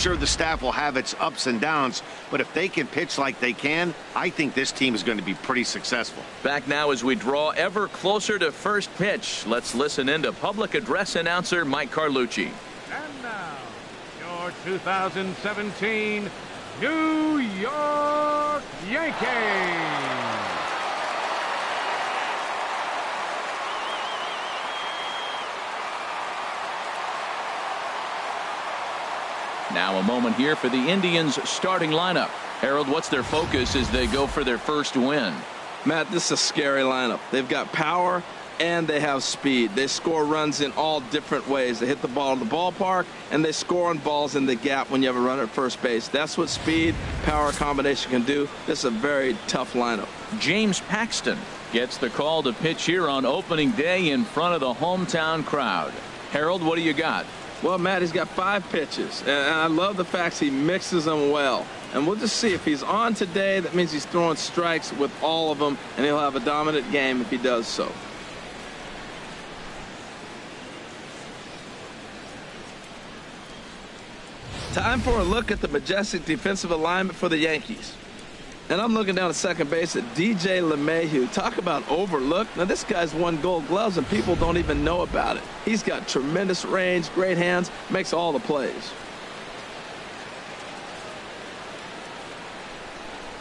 Sure, the staff will have its ups and downs, but if they can pitch like they can, I think this team is going to be pretty successful. Back now as we draw ever closer to first pitch. Let's listen in to public address announcer Mike Carlucci. And now, your 2017 New York Yankees. Now a moment here for the Indians starting lineup. Harold, what's their focus as they go for their first win? Matt, this is a scary lineup. They've got power and they have speed. They score runs in all different ways. They hit the ball in the ballpark and they score on balls in the gap when you have a runner at first base. That's what speed, power combination can do. This is a very tough lineup. James Paxton gets the call to pitch here on opening day in front of the hometown crowd. Harold, what do you got? Well, Matt, he's got 5 pitches, and I love the fact he mixes them well. And we'll just see if he's on today. That means he's throwing strikes with all of them, and he'll have a dominant game if he does so. Time for a look at the majestic defensive alignment for the Yankees. And I'm looking down at second base at DJ LeMahieu. Talk about overlooked. Now, this guy's won Gold Gloves, and people don't even know about it. He's got tremendous range, great hands, makes all the plays.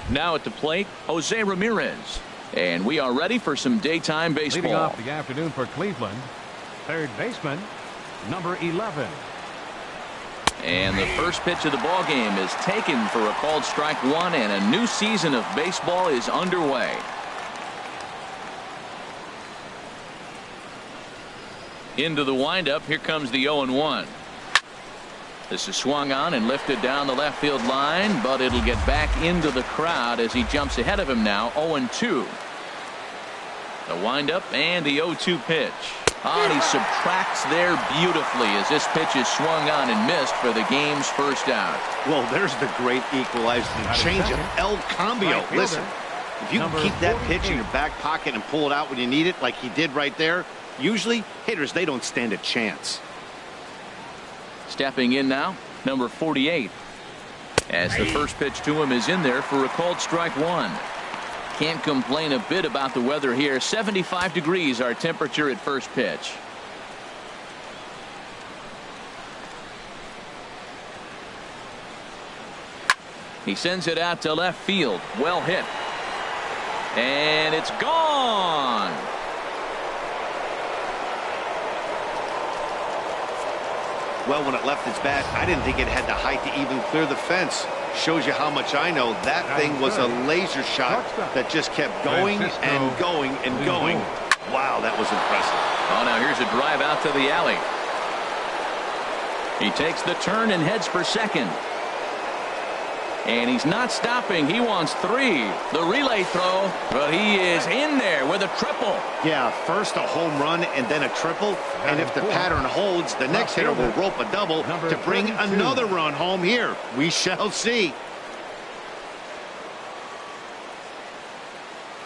Now at the plate, Jose Ramirez. And we are ready for some daytime baseball. Leading off the afternoon for Cleveland, third baseman, number 11. And the first pitch of the ball game is taken for a called strike one, and a new season of baseball is underway. Into the windup, here comes the 0-1. This is swung on and lifted down the left field line, but it'll get back into the crowd as he jumps ahead of him now. 0-2. The windup and the 0-2 pitch. And he subtracts there beautifully as this pitch is swung on and missed for the game's first out. Well, there's the great equalizer, the change of El Cambio. Listen, if you can keep that pitch in your back pocket and pull it out when you need it like he did right there, usually hitters, they don't stand a chance. Stepping in now, number 48. As the first pitch to him is in there for a called strike one. Can't complain a bit about the weather here. 75 degrees our temperature at first pitch. He sends it out to left field. Well hit. And it's gone. Well, when it left its bat, I didn't think it had the height to even clear the fence. Shows you how much I know. That thing was a laser shot that just kept going and going and going. Wow, that was impressive. Oh, now here's a drive out to the alley. He takes the turn and heads for second. And he's not stopping. He wants 3. The relay throw, but he is in there with a triple. Yeah, first a home run and then a triple. And if the pattern holds, the next hitter will rope a double to bring another run home here. We shall see.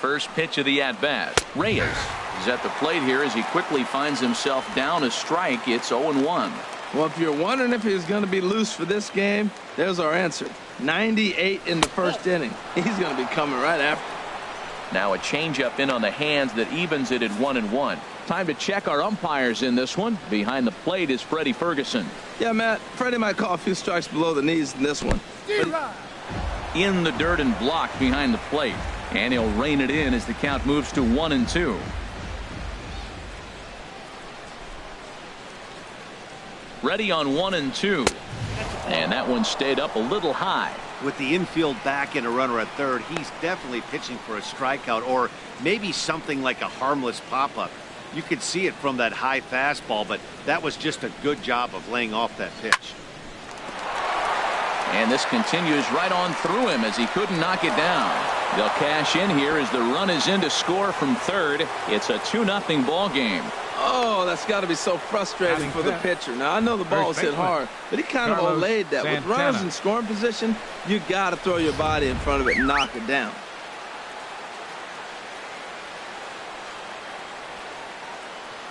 First pitch of the at-bat. Reyes is at the plate here as he quickly finds himself down a strike. It's 0-1. Well, if you're wondering if he's going to be loose for this game, there's our answer. 98 in the first inning. He's going to be coming right after. Now a changeup in on the hands that evens it at 1-1. Time to check our umpires in this one. Behind the plate is Freddie Ferguson. Yeah, Matt, Freddie might call a few strikes below the knees in this one. In the dirt and blocked behind the plate. And he'll rein it in as the count moves to 1-2. Ready on 1-2. And that one stayed up a little high. With the infield back and a runner at third, he's definitely pitching for a strikeout or maybe something like a harmless pop-up. You could see it from that high fastball, but that was just a good job of laying off that pitch. And this continues right on through him as he couldn't knock it down. They'll cash in here as the run is in to score from third. It's a 2-0 ball game. Oh, that's got to be so frustrating for the pitcher. Now, I know the ball was hit hard, but he kind of olayed that. With runners in scoring position, you got to throw your body in front of it and knock it down.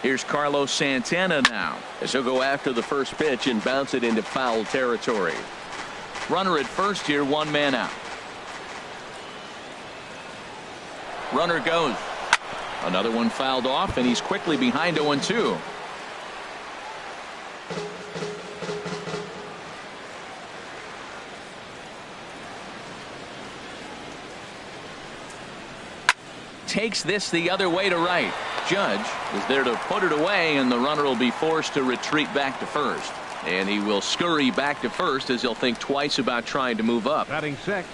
Here's Carlos Santana now as he'll go after the first pitch and bounce it into foul territory. Runner at first here, one man out. Runner goes. Another one fouled off, and he's quickly behind 0-2. Takes this the other way to right. Judge is there to put it away, and the runner will be forced to retreat back to first. And he will scurry back to first as he'll think twice about trying to move up. Batting sixth,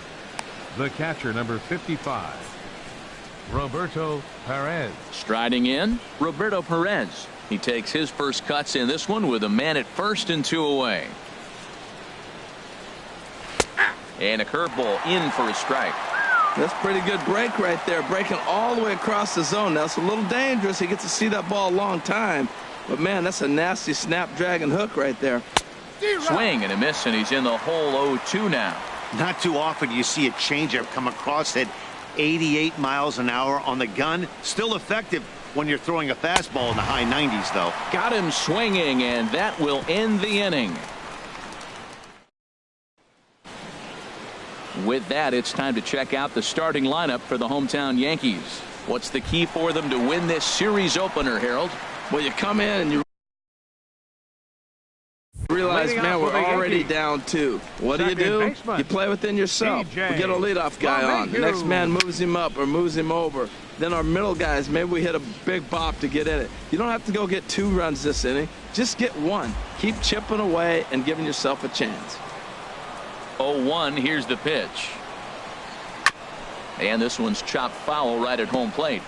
the catcher, number 55, Roberto Perez. Striding in, Roberto Perez. He takes his first cuts in this one with a man at first and 2 away. And a curveball in for a strike. That's pretty good break right there, breaking all the way across the zone. Now, it's a little dangerous. He gets to see that ball a long time. But, man, that's a nasty snapdragon hook right there. Swing and a miss, and he's in the hole 0-2 now. Not too often you see a changeup come across at 88 miles an hour on the gun. Still effective when you're throwing a fastball in the high 90s, though. Got him swinging, and that will end the inning. With that, it's time to check out the starting lineup for the hometown Yankees. What's the key for them to win this series opener, Harold? Well, you come in and you realize, man, we're already down 2. What do? You play within yourself. We get a leadoff guy on. The next man moves him up or moves him over. Then our middle guys, maybe we hit a big bop to get in it. You don't have to go get 2 runs this inning. Just get 1. Keep chipping away and giving yourself a chance. 0-1, here's the pitch. And this one's chopped foul right at home plate.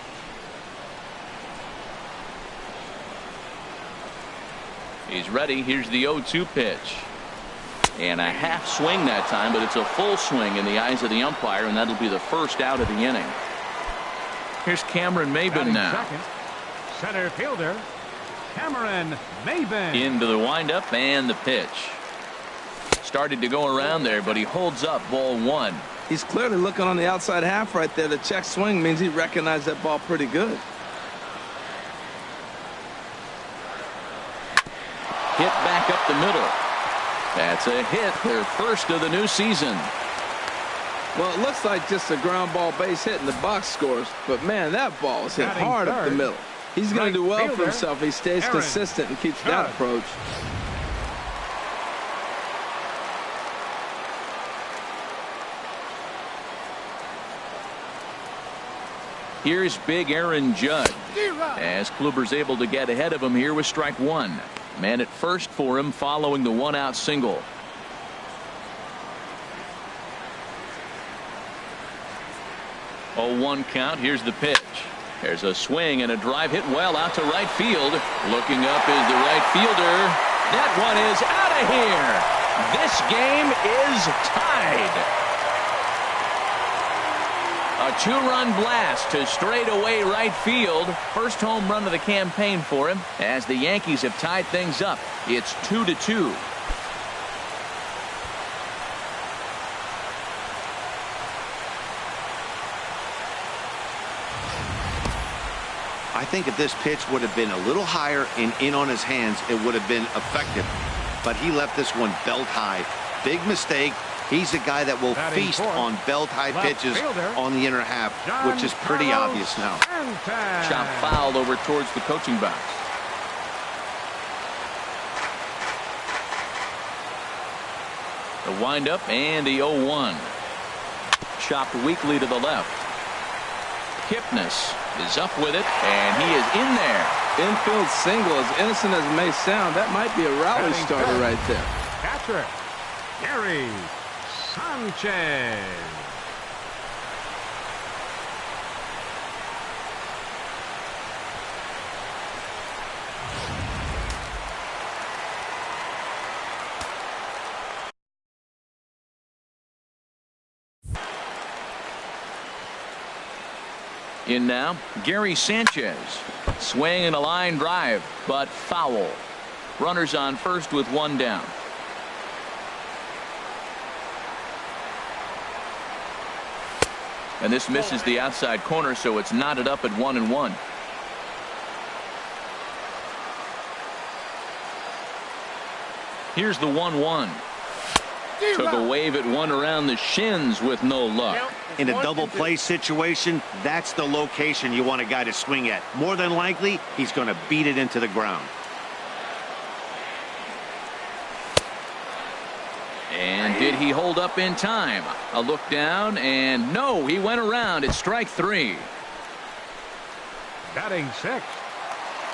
He's ready. Here's the 0-2 pitch. And a half swing that time, but it's a full swing in the eyes of the umpire, and that'll be the first out of the inning. Here's Cameron Maybin now. Second, center fielder, Cameron Maybin. Into the windup and the pitch. Started to go around there, but he holds up, ball 1. He's clearly looking on the outside half right there. The check swing means he recognized that ball pretty good. Hit back up the middle. That's a hit, their first of the new season. Well, it looks like just a ground ball base hit in the box scores, but man, that ball is hit hard up the middle. He's going to do well for himself if he stays consistent and keeps that approach. Here's big Aaron Judge, as Kluber's able to get ahead of him here with strike 1. Man at first for him following the 1-out single. Oh, 1 count. Here's the pitch. There's a swing and a drive hit well out to right field. Looking up is the right fielder. That one is out of here. This game is tied. A 2-run blast to straightaway right field. First home run of the campaign for him as the Yankees have tied things up. It's 2-2. I think if this pitch would have been a little higher and in on his hands, it would have been effective. But he left this one belt high. Big mistake. He's a guy that will feast on belt-high pitches on the inner half, which is pretty obvious now. Chop fouled over towards the coaching box. The windup and the 0-1. Chopped weakly to the left. Kipnis is up with it, and he is in there. Infield single, as innocent as it may sound, that might be a rally starter right there. Catcher, Gary Sanchez. In now, Gary Sanchez. Swing and a line drive, but foul. Runners on first with 1 down. And this misses the outside corner, so it's knotted up at 1-1. Here's the 1-1. Took a wave at one around the shins with no luck. In a double play situation, that's the location you want a guy to swing at. More than likely, he's going to beat it into the ground. And did he hold up in time? A look down, and no, he went around. It's strike three. Batting sixth.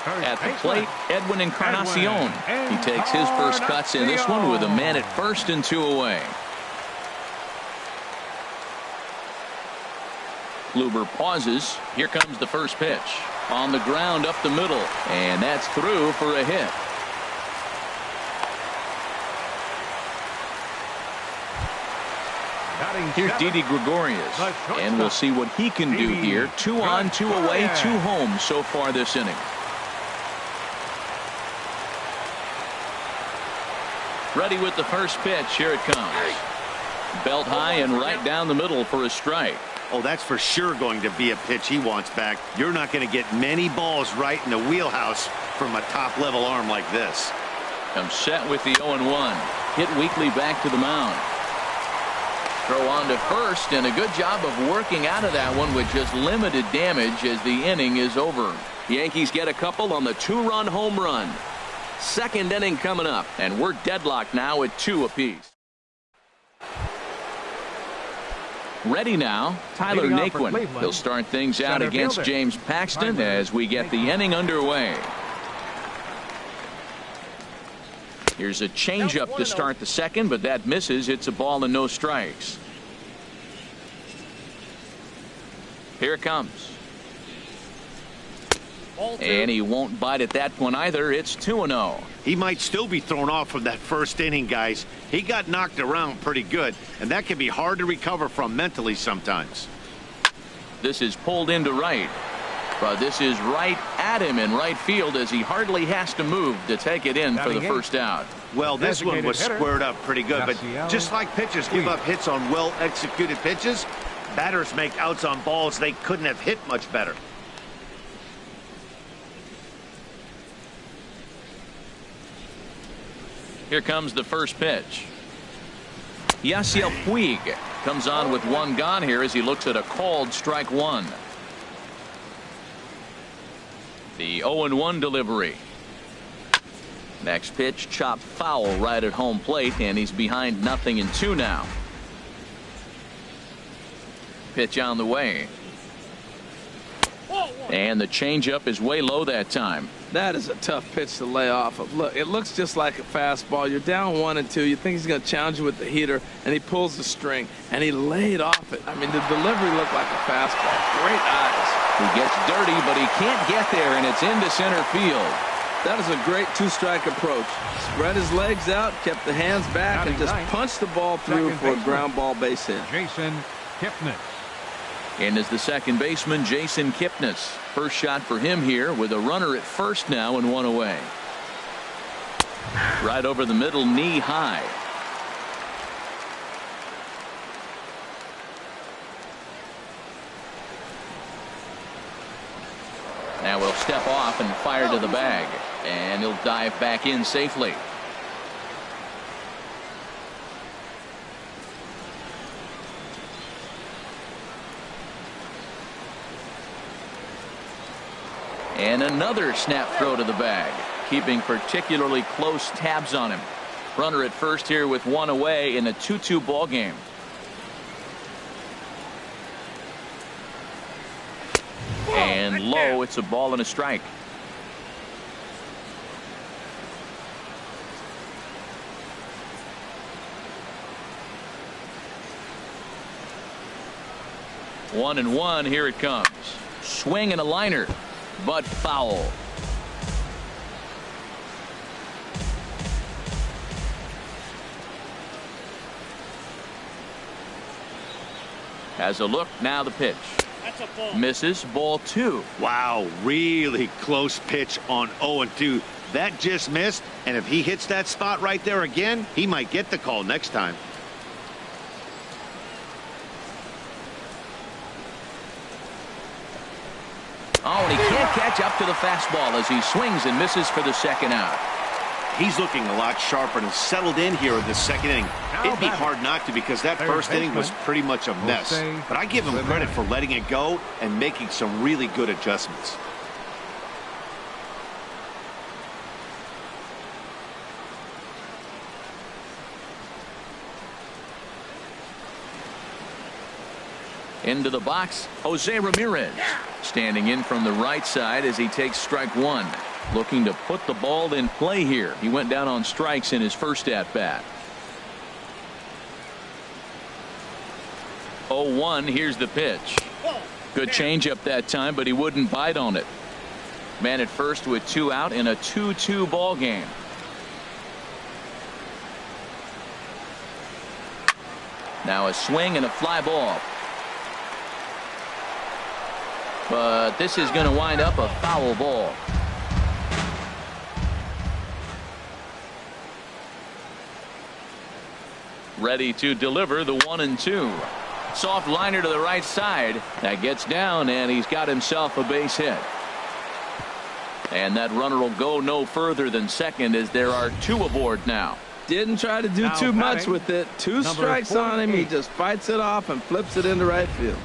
At the plate, Edwin Encarnacion. He takes his first cuts in this one with a man at first and 2 away. Kluber pauses. Here comes the first pitch. On the ground up the middle, and that's through for a hit. Here's Didi Gregorius, and we'll see what he can do here. 2 on, 2 away, 2 home so far this inning. Ready with the first pitch. Here it comes. Belt high and right down the middle for a strike. Oh, that's for sure going to be a pitch he wants back. You're not going to get many balls right in the wheelhouse from a top-level arm like this. Comes set with the 0-1. Hit weakly back to the mound. Throw on to first, and a good job of working out of that one with just limited damage as the inning is over. Yankees get a couple on the 2-run home run. Second inning coming up, and we're deadlocked now at 2 apiece. Ready now, Tyler Naquin. He'll start things out against James Paxton as we get the inning underway. Here's a changeup to start the second, but that misses. It's a ball and no strikes. Here it comes. And he won't bite at that one either. It's 2-0. He might still be thrown off from that first inning, guys. He got knocked around pretty good, and that can be hard to recover from mentally sometimes. This is pulled into right. But this is right at him in right field as he hardly has to move to take it in for the first out. Well, this one was squared up pretty good, but just like pitchers give up hits on well-executed pitches, batters make outs on balls they couldn't have hit much better. Here comes the first pitch. Yasiel Puig comes on with one gone here as he looks at a called strike one. The 0-1 delivery. Next pitch, chopped foul right at home plate, and he's behind 0-2 now. Pitch on the way. And the changeup is way low that time. That is a tough pitch to lay off of. Look, it looks just like a fastball. You're down 1-2. You think he's going to challenge you with the heater, and he pulls the string, and he laid off it. I mean, the delivery looked like a fastball. Great eyes. He gets dirty, but he can't get there, and it's into center field. That is a great two-strike approach. Spread his legs out, kept the hands back, and just punched the ball through for a ground ball base hit. Jason Kipnis. And as the second baseman, Jason Kipnis. First shot for him here with a runner at first now and 1 away. Right over the middle, knee high. Now he'll step off and fire to the bag, and he'll dive back in safely. And another snap throw to the bag, keeping particularly close tabs on him. Runner at first here with 1 away in a 2-2 ball game. And low, it's a ball and a strike. One and one, here it comes. Swing and a liner, but foul. Has a look, now the pitch. Misses, ball 2. Wow, really close pitch on 0-2. That just missed, and if he hits that spot right there again, he might get the call next time. Oh, and he can't catch up to the fastball as he swings and misses for the second out. He's looking a lot sharper and settled in here in the second inning. It'd be hard not to because that first inning was pretty much a mess. But I give him credit for letting it go and making some really good adjustments. Into the box, Jose Ramirez. Standing in from the right side as he takes strike one. Looking to put the ball in play here. He went down on strikes in his first at-bat. 0-1, here's the pitch. Good changeup that time, but he wouldn't bite on it. Man at first with 2 out in a 2-2 ball game. Now a swing and a fly ball. But this is going to wind up a foul ball. Ready to deliver the 1-2. Soft liner to the right side. That gets down, and he's got himself a base hit. And that runner will go no further than second as there are 2 aboard now. Didn't try to do too much with it. 2 strikes on him. He just fights it off and flips it into right field.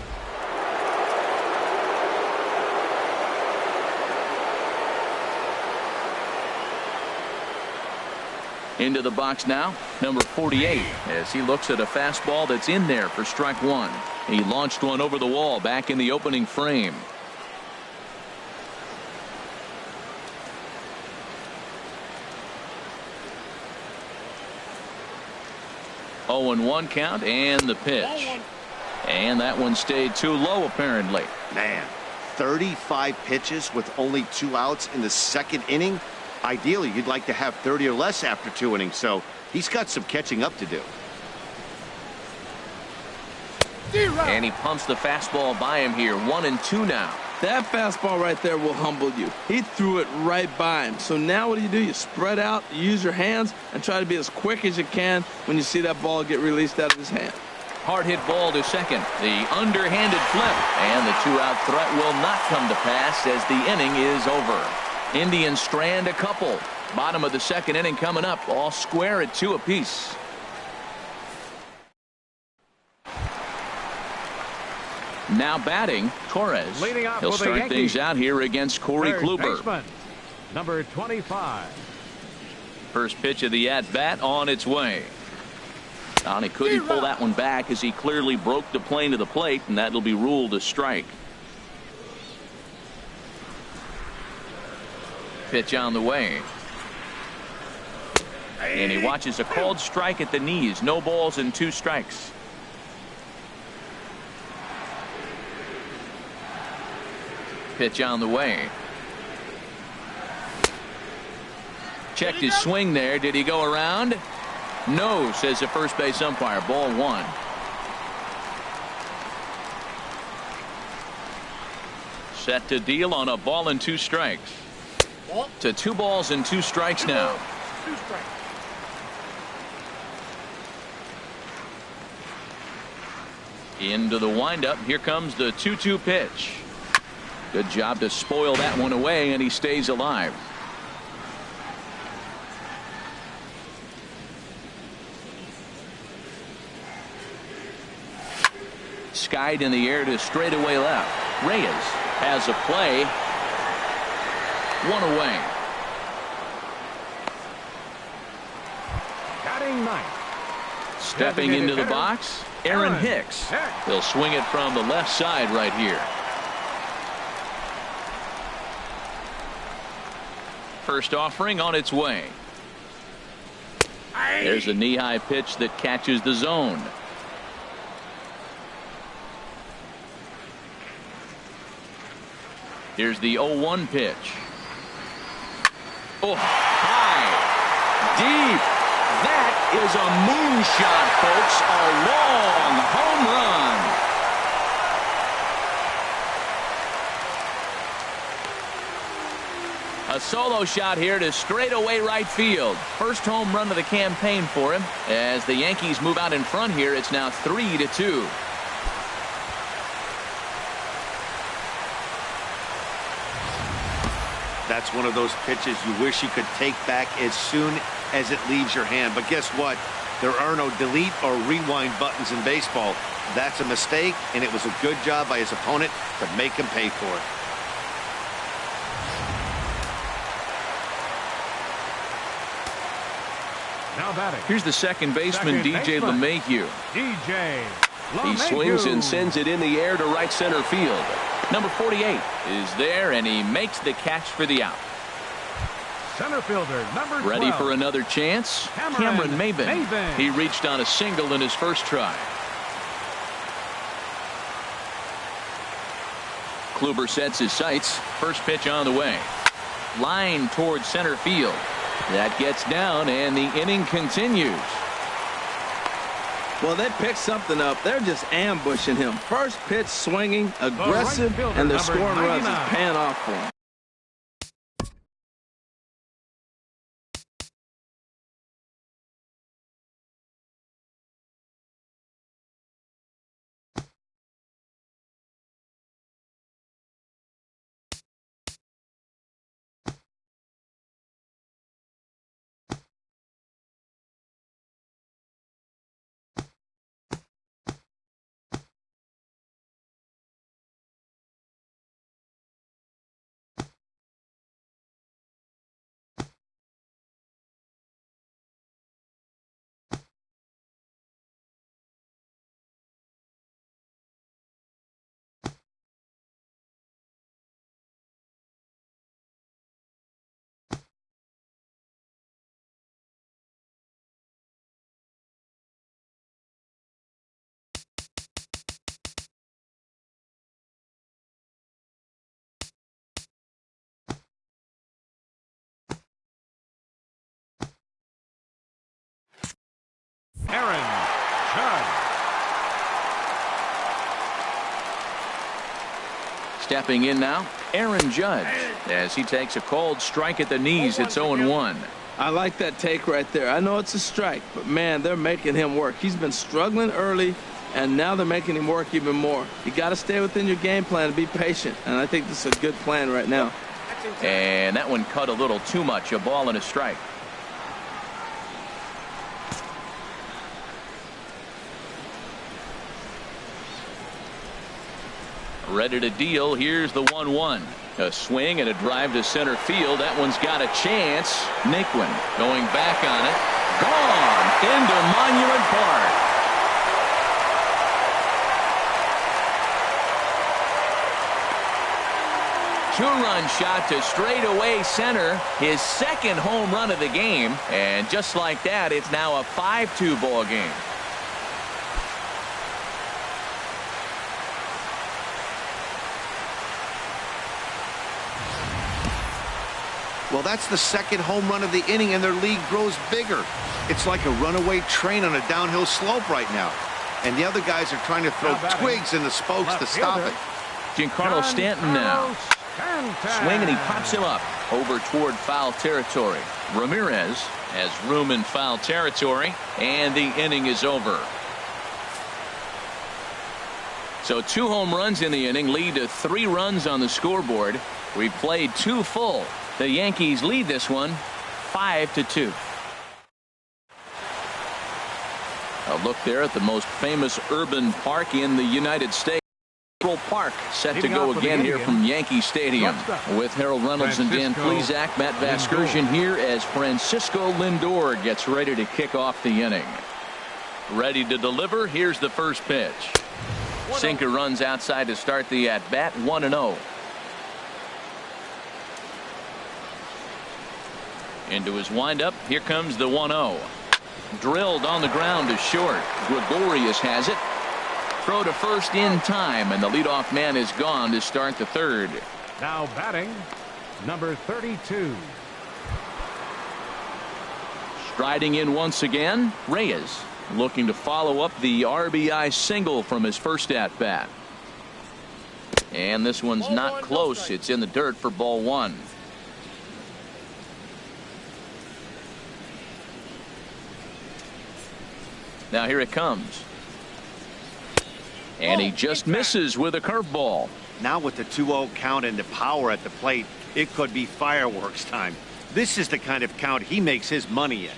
Into the box now, number 48, as he looks at a fastball that's in there for strike one. He launched one over the wall back in the opening frame. Oh, and 1 count and the pitch. And that one stayed too low apparently. Man, 35 pitches with only 2 outs in the second inning. Ideally, you'd like to have 30 or less after 2 innings, so he's got some catching up to do. And he pumps the fastball by him here. 1-2 now. That fastball right there will humble you. He threw it right by him. So now what do? You spread out, you use your hands, and try to be as quick as you can when you see that ball get released out of his hand. Hard hit ball to second. The underhanded flip. And the 2-out threat will not come to pass as the inning is over. Indians strand a couple. Bottom of the second inning coming up. All square at 2 apiece. Now batting, Torres. He'll start things out here against Corey Kluber. Baseman, number 25. First pitch of the at-bat on its way. And he couldn't pull that one back as he clearly broke the plane to the plate, and that'll be ruled a strike. Pitch on the way. And he watches a called strike at the knees. No balls and 2 strikes. Pitch on the way. Checked his swing there. Did he go around? No, says the first base umpire. Ball 1. Set to deal on a ball and 2 strikes. To 2 balls and 2 strikes now. Into the windup. Here comes the 2-2 pitch. Good job to spoil that one away, and he stays alive. Skied in the air to straightaway left. Reyes has a play. 1 away. Batting 9th. Stepping into the box, Aaron Hicks. He'll swing it from the left side right here. First offering on its way. There's a knee-high pitch that catches the zone. Here's the 0-1 pitch. Oh, high, deep. That is a moonshot, folks. A long home run. A solo shot here to straightaway right field. First home run of the campaign for him. As the Yankees move out in front here, it's now 3-2. That's one of those pitches you wish you could take back as soon as it leaves your hand. But guess what? There are no delete or rewind buttons in baseball. That's a mistake, and it was a good job by his opponent to make him pay for it. Now batting. Here's the second baseman, DJ LeMahieu. DJ He swings and sends it in the air to right center field. Number 48 is there, and he makes the catch for the out. Center fielder, number 12. Ready for another chance? Cameron Maybin. He reached on a single in his first try. Kluber sets his sights. First pitch on the way. Line towards center field. That gets down, and the inning continues. Well, they picked something up. They're just ambushing him. First pitch swinging, aggressive, and they're scoring runs. It's paying off for him. Aaron Judge. Stepping in now, Aaron Judge, as he takes a cold strike at the knees. It's 0-1. I like that take right there. I know it's a strike, but man, they're making him work. He's been struggling early, and now they're making him work even more. You got to stay within your game plan and be patient, and I think this is a good plan right now. And that one cut a little too much. A ball and a strike. Ready to deal. Here's the 1-1. A swing and a drive to center field. That one's got a chance. Naquin going back on it. Gone into Monument Park. Two-run shot to straightaway center. His second home run of the game. And just like that, it's now a 5-2 ball game. Well, that's the second home run of the inning, and their lead grows bigger. It's like a runaway train on a downhill slope right now. And the other guys are trying to throw twigs in the spokes to stop it. Giancarlo Stanton now. Swing, and he pops him up over toward foul territory. Ramirez has room in foul territory, and the inning is over. So 2 home runs in the inning lead to 3 runs on the scoreboard. We've played 2 full. The Yankees lead this one 5-2. A look there at the most famous urban park in the United States. Park set to go again here from Yankee Stadium with Harold Reynolds and Dan Plesac. Matt Vasgersian here as Francisco Lindor gets ready to kick off the inning. Ready to deliver. Here's the first pitch. Sinker runs outside to start the at-bat. 1-0. Into his windup. Here comes the 1-0. Drilled on the ground to short. Gregorius has it. Throw to first in time, and the leadoff man is gone to start the third. Now batting, number 32. Striding in once again, Reyes, looking to follow up the RBI single from his first at bat. And this one's not close. It's in the dirt for ball 1. Now here it comes. And he just misses with a curveball. Now with the 2-0 count and the power at the plate, it could be fireworks time. This is the kind of count he makes his money in.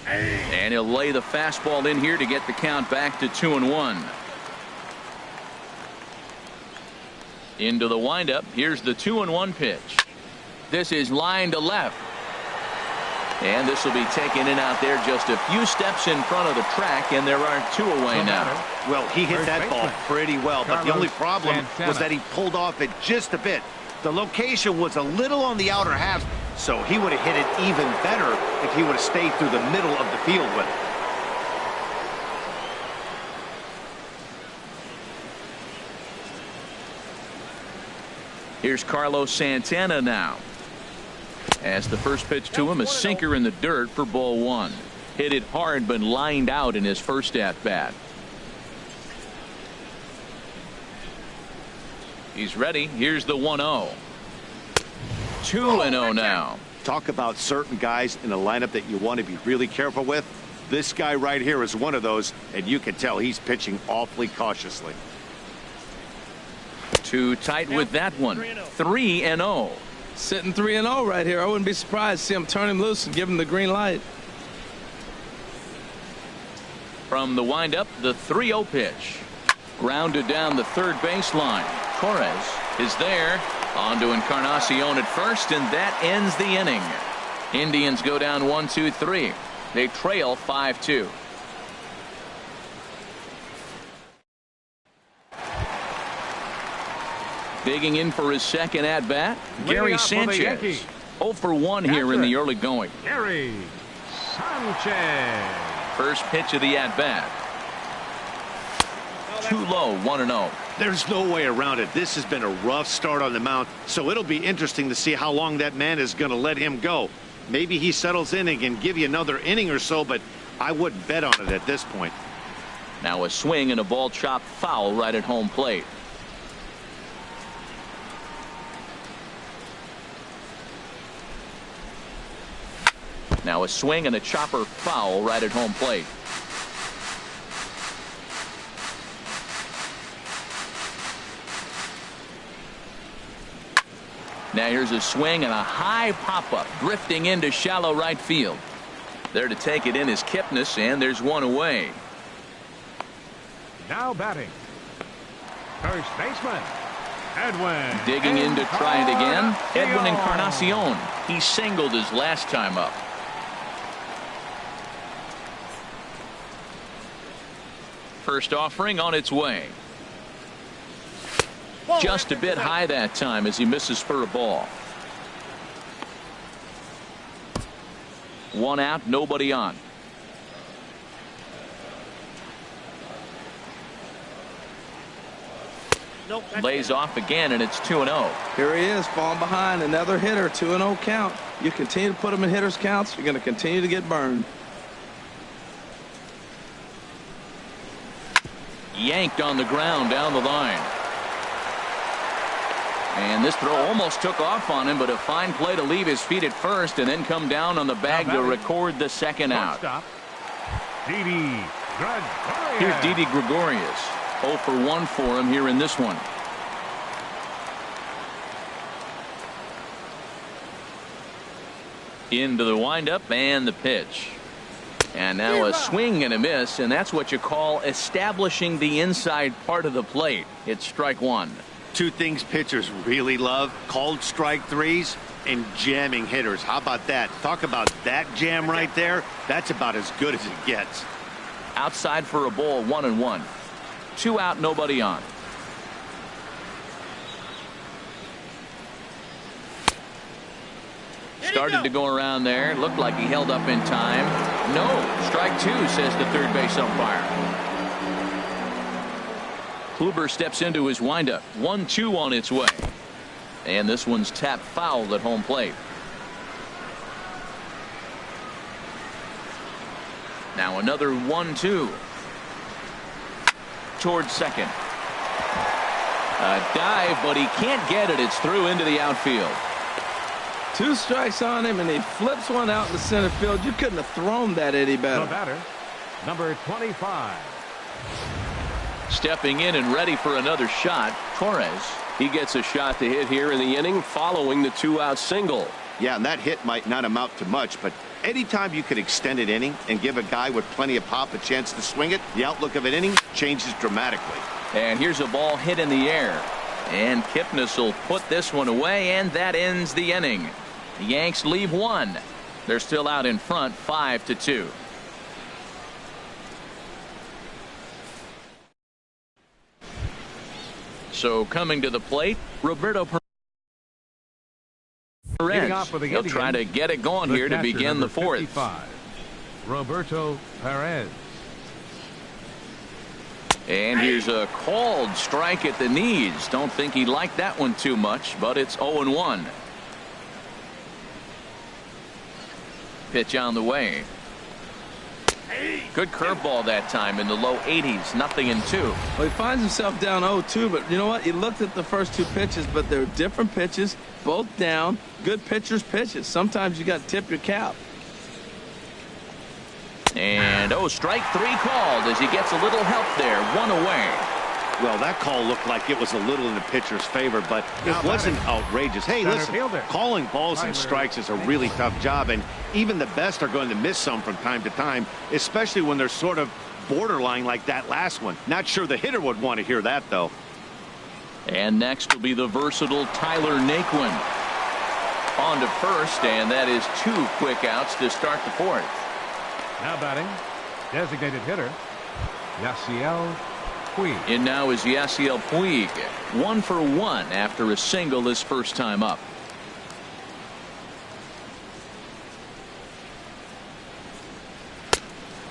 And he'll lay the fastball in here to get the count back to 2-1. Into the windup. Here's the 2-1 pitch. This is line to left. And this will be taken in out there just a few steps in front of the track, and there are 2 away now. Well, he hit that ball pretty well, but the only problem was that he pulled off it just a bit. The location was a little on the outer half, so he would have hit it even better if he would have stayed through the middle of the field with it. Here's Carlos Santana now. As the first pitch to him, a sinker in the dirt for ball 1. Hit it hard but lined out in his first at bat. He's ready. Here's the 1-0. 2-0 now. Talk about certain guys in the lineup that you want to be really careful with. This guy right here is one of those, and you can tell he's pitching awfully cautiously. Too tight with that one. 3-0. Sitting 3-0 right here. I wouldn't be surprised to see him turn him loose and give him the green light. From the windup, the 3-0 pitch. Grounded down the third baseline. Torres is there. On to Encarnacion at first, and that ends the inning. Indians go down 1-2-3. They trail 5-2. Digging in for his second at bat, Gary Sanchez. 0 for 1 here in the early going. Gary Sanchez. First pitch of the at bat. Too low, 1-0. There's no way around it. This has been a rough start on the mound, so it'll be interesting to see how long that man is going to let him go. Maybe he settles in and can give you another inning or so, but I wouldn't bet on it at this point. Now a swing and a ball chopped foul right at home plate. Now a swing and a chopper foul right at home plate. Now here's a swing and a high pop-up drifting into shallow right field. There to take it in is Kipnis, and there's 1 away. Now batting, first baseman Edwin. Digging in to try it again, Edwin Encarnacion. He singled his last time up. First offering on its way. Just a bit high that time as he misses for a ball. 1 out, nobody on. Lays off again, and it's 2-0. Here he is, falling behind. Another hitter, 2-0 count. You continue to put him in hitters counts, you're going to continue to get burned. Yanked on the ground down the line. And this throw almost took off on him, but a fine play to leave his feet at first and then come down on the bag to record the second out. Didi Gregorius. Here's Didi Gregorius. 0 for 1 for him here in this one. Into the windup and the pitch. And now a swing and a miss, and that's what you call establishing the inside part of the plate. It's strike 1. 2 things pitchers really love: called strike threes and jamming hitters. How about that? Talk about that jam right there. That's about as good as it gets. Outside for a ball, 1-1. 2 out, nobody on. Started to go around there. Looked like he held up in time. No, strike 2, says the third base umpire. Kluber steps into his windup. 1-2 on its way. And this one's tapped foul at home plate. Now another 1-2. Towards second. A dive, but he can't get it. It's through into the outfield. 2 strikes on him, and he flips one out in the center field. You couldn't have thrown that any better. The batter, number 25. Stepping in and ready for another shot, Torres. He gets a shot to hit here in the inning following the 2-out single. Yeah, and that hit might not amount to much, but anytime you can extend an inning and give a guy with plenty of pop a chance to swing it, the outlook of an inning changes dramatically. And here's a ball hit in the air. And Kipnis will put this one away, and that ends the inning. The Yanks leave one. They're still out in front, 5-2. So coming to the plate, Roberto Perez. He'll try to get it going here to begin the fourth. 55, Roberto Perez. And here's a called strike at the knees. Don't think he liked that one too much, but it's 0-1. Pitch on the way. Good curveball that time in the low 80s. 0-2. Well, he finds himself down 0-2, but you know what? He looked at the first two pitches, but they're different pitches, both down. Good pitchers' pitches. Sometimes you got to tip your cap. And strike three called as he gets a little help there. One away. Well, that call looked like it was a little in the pitcher's favor, but it wasn't outrageous. Hey, listen, calling balls and strikes is a really tough job, and even the best are going to miss some from time to time, especially when they're sort of borderline like that last one. Not sure the hitter would want to hear that, though. And next will be the versatile Tyler Naquin. On to first, and that is 2 quick outs to start the fourth. Now batting, designated hitter, Yasiel Puig. In now is Yasiel Puig. 1 for 1 after a single his first time up.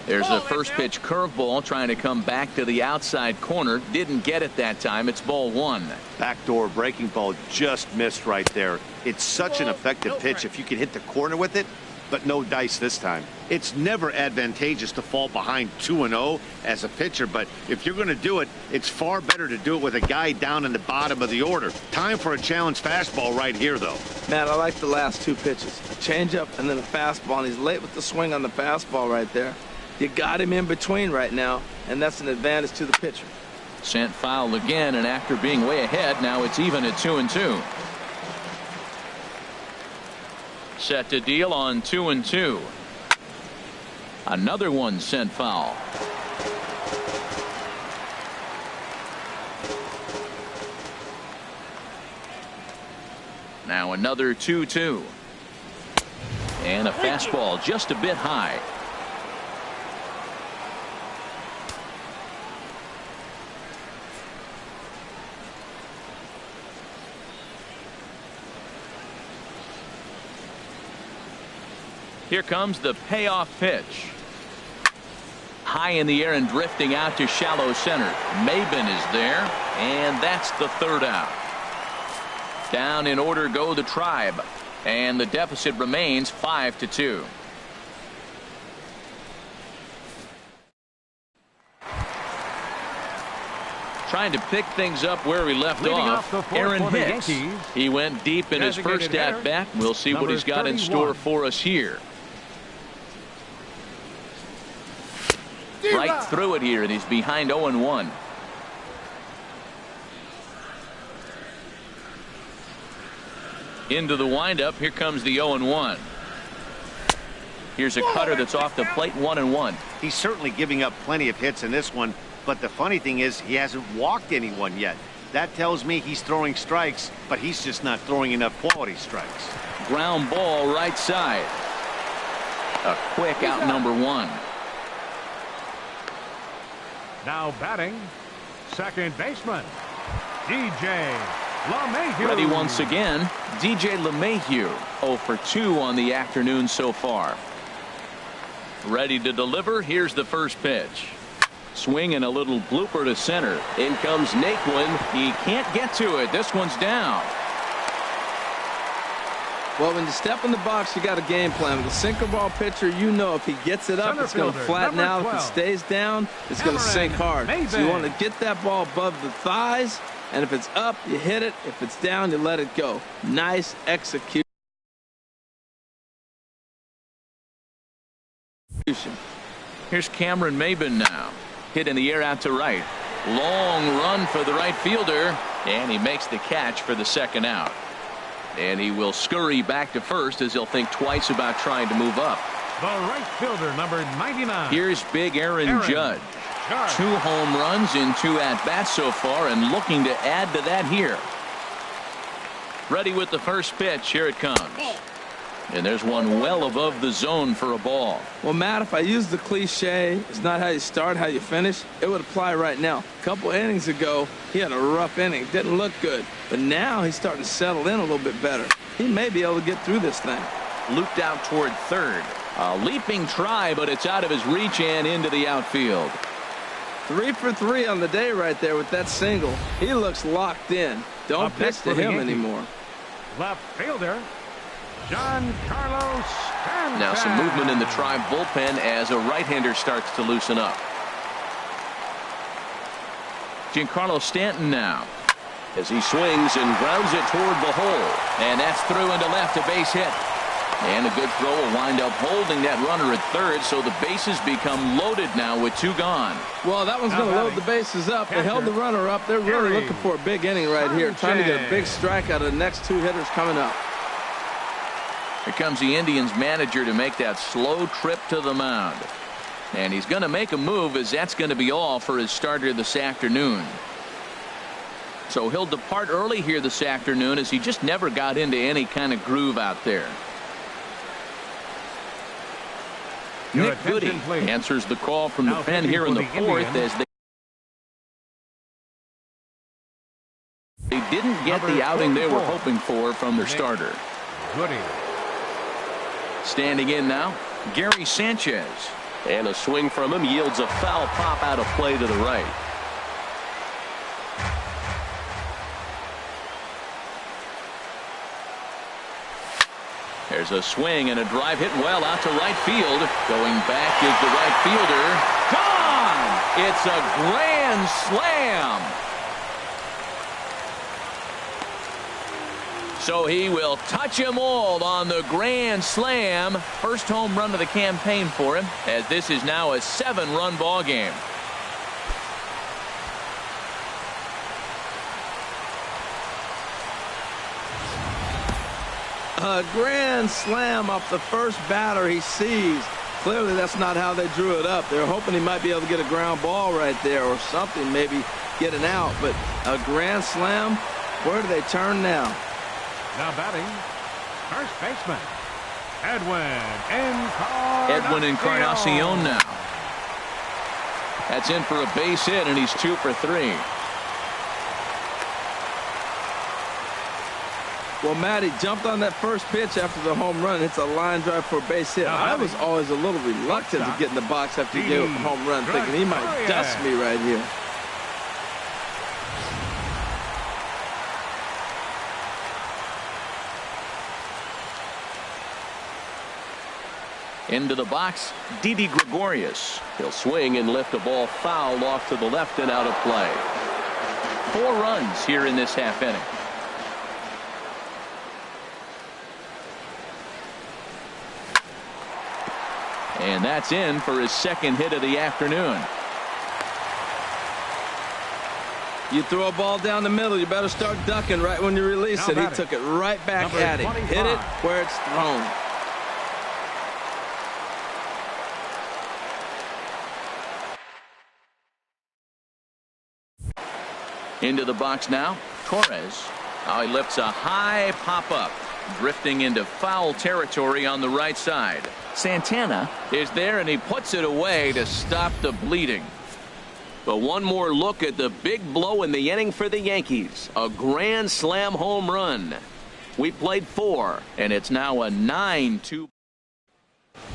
There's a first pitch curveball trying to come back to the outside corner. Didn't get it that time. It's ball 1. Backdoor breaking ball just missed right there. It's such an effective pitch if you can hit the corner with it, but no dice this time. It's never advantageous to fall behind 2-0 as a pitcher, but if you're going to do it, it's far better to do it with a guy down in the bottom of the order. Time for a challenge fastball right here, though. Matt, I like the last two pitches. A changeup and then a fastball, and he's late with the swing on the fastball right there. You got him in between right now, and that's an advantage to the pitcher. Sent foul again, and after being way ahead, now it's even at 2-2. Set to deal on 2-2. Another one sent foul. Now another 2-2. And a fastball just a bit high. Here comes the payoff pitch. High in the air and drifting out to shallow center. Maben is there, and that's the third out. Down in order go the Tribe, and the deficit remains 5-2. Trying to pick things up where we left off. Aaron Hicks. He went deep in his first at bat. We'll see what he's got in store for us here. Right through it here, and he's behind 0-1. Into the windup. Here comes the 0-1. Here's a cutter that's off the plate. 1-1. He's certainly giving up plenty of hits in this one, but the funny thing is he hasn't walked anyone yet. That tells me he's throwing strikes, but he's just not throwing enough quality strikes. Ground ball right side. A quick out number 1. Now batting, second baseman, DJ LeMahieu. Ready once again, DJ LeMahieu. 0 for 2 on the afternoon so far. Ready to deliver. Here's the first pitch. Swing and a little blooper to center. In comes Naquin. He can't get to it. This one's down. Well, when you step in the box, you got a game plan. With a sinker ball pitcher, you know if he gets it up, it's going to flatten out. If it stays down, it's going to sink hard. So you want to get that ball above the thighs, and if it's up, you hit it. If it's down, you let it go. Nice execution. Here's Cameron Maben now. Hit in the air out to right. Long run for the right fielder, and he makes the catch for the second out. And he will scurry back to first as he'll think twice about trying to move up. The right fielder, number 99. Here's big Aaron Judge. 2 home runs in 2 at-bats so far, and looking to add to that here. Ready with the first pitch. Here it comes. And there's one well above the zone for a ball. Well, Matt, if I use the cliche, it's not how you start, how you finish, it would apply right now. A couple innings ago, he had a rough inning. Didn't look good. But now he's starting to settle in a little bit better. He may be able to get through this thing. Looped out toward third. A leaping try, but it's out of his reach and into the outfield. 3 for 3 on the day right there with that single. He looks locked in. Don't pitch to him anymore. Left fielder, Giancarlo Stanton. Now some movement in the Tribe bullpen as a right-hander starts to loosen up. Giancarlo Stanton now as he swings and grounds it toward the hole. And that's through into left, a base hit. And a good throw will wind up holding that runner at third, so the bases become loaded now with 2 gone. Well, that one's going to load the bases up. They held the runner up. They're really looking for a big inning right here, trying to get a big strike out of the next 2 hitters coming up. Here comes the Indians manager to make that slow trip to the mound. And he's going to make a move, as that's going to be all for his starter this afternoon. So he'll depart early here this afternoon, as he just never got into any kind of groove out there. Nick Goody answers the call from the pen here in the 4th, as they didn't get the outing they were hoping for from their starter. Goody. Standing in now, Gary Sanchez. And a swing from him yields a foul pop out of play to the right. There's a swing and a drive hit well out to right field. Going back is the right fielder. Gone! It's a grand slam. So he will touch them all on the grand slam. First home run of the campaign for him, as this is now a 7-run ball game. A grand slam off the first batter he sees. Clearly that's not how they drew it up. They're hoping he might be able to get a ground ball right there or something, maybe get an out. But a grand slam, where do they turn now? Now batting, first baseman, Edwin Encarnacion now. That's in for a base hit, and he's 2 for 3. Well, Matt, he jumped on that first pitch after the home run. It's a line drive for a base hit. I was always a little reluctant to get in the box after you get a home run, thinking he might dust me right here. Into the box, Didi Gregorius. He'll swing and lift a ball foul off to the left and out of play. 4 runs here in this half inning. And that's in for his second hit of the afternoon. You throw a ball down the middle, you better start ducking right when you release it. He took it right back at him. Hit it where it's thrown. Into the box now, Torres. Now he lifts a high pop-up, drifting into foul territory on the right side. Santana is there, and he puts it away to stop the bleeding. But one more look at the big blow in the inning for the Yankees. A grand slam home run. We played 4, and it's now a 9-2.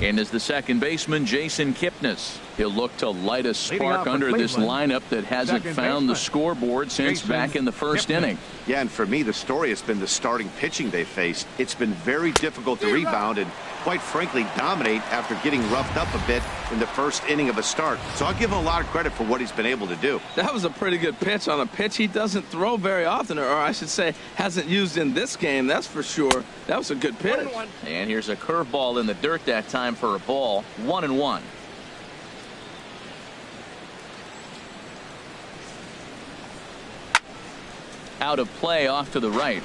In is the second baseman, Jason Kipnis. He'll look to light a spark under this lineup that hasn't found the scoreboard since back in the first inning. Yeah, and for me, the story has been the starting pitching they faced. It's been very difficult to rebound and, quite frankly, dominate after getting roughed up a bit in the first inning of a start. So I'll give him a lot of credit for what he's been able to do. That was a pretty good pitch on a pitch he doesn't throw very often, or I should say hasn't used in this game, that's for sure. That was a good pitch. And here's a curveball in the dirt that time for a ball. 1-1. Out of play off to the right.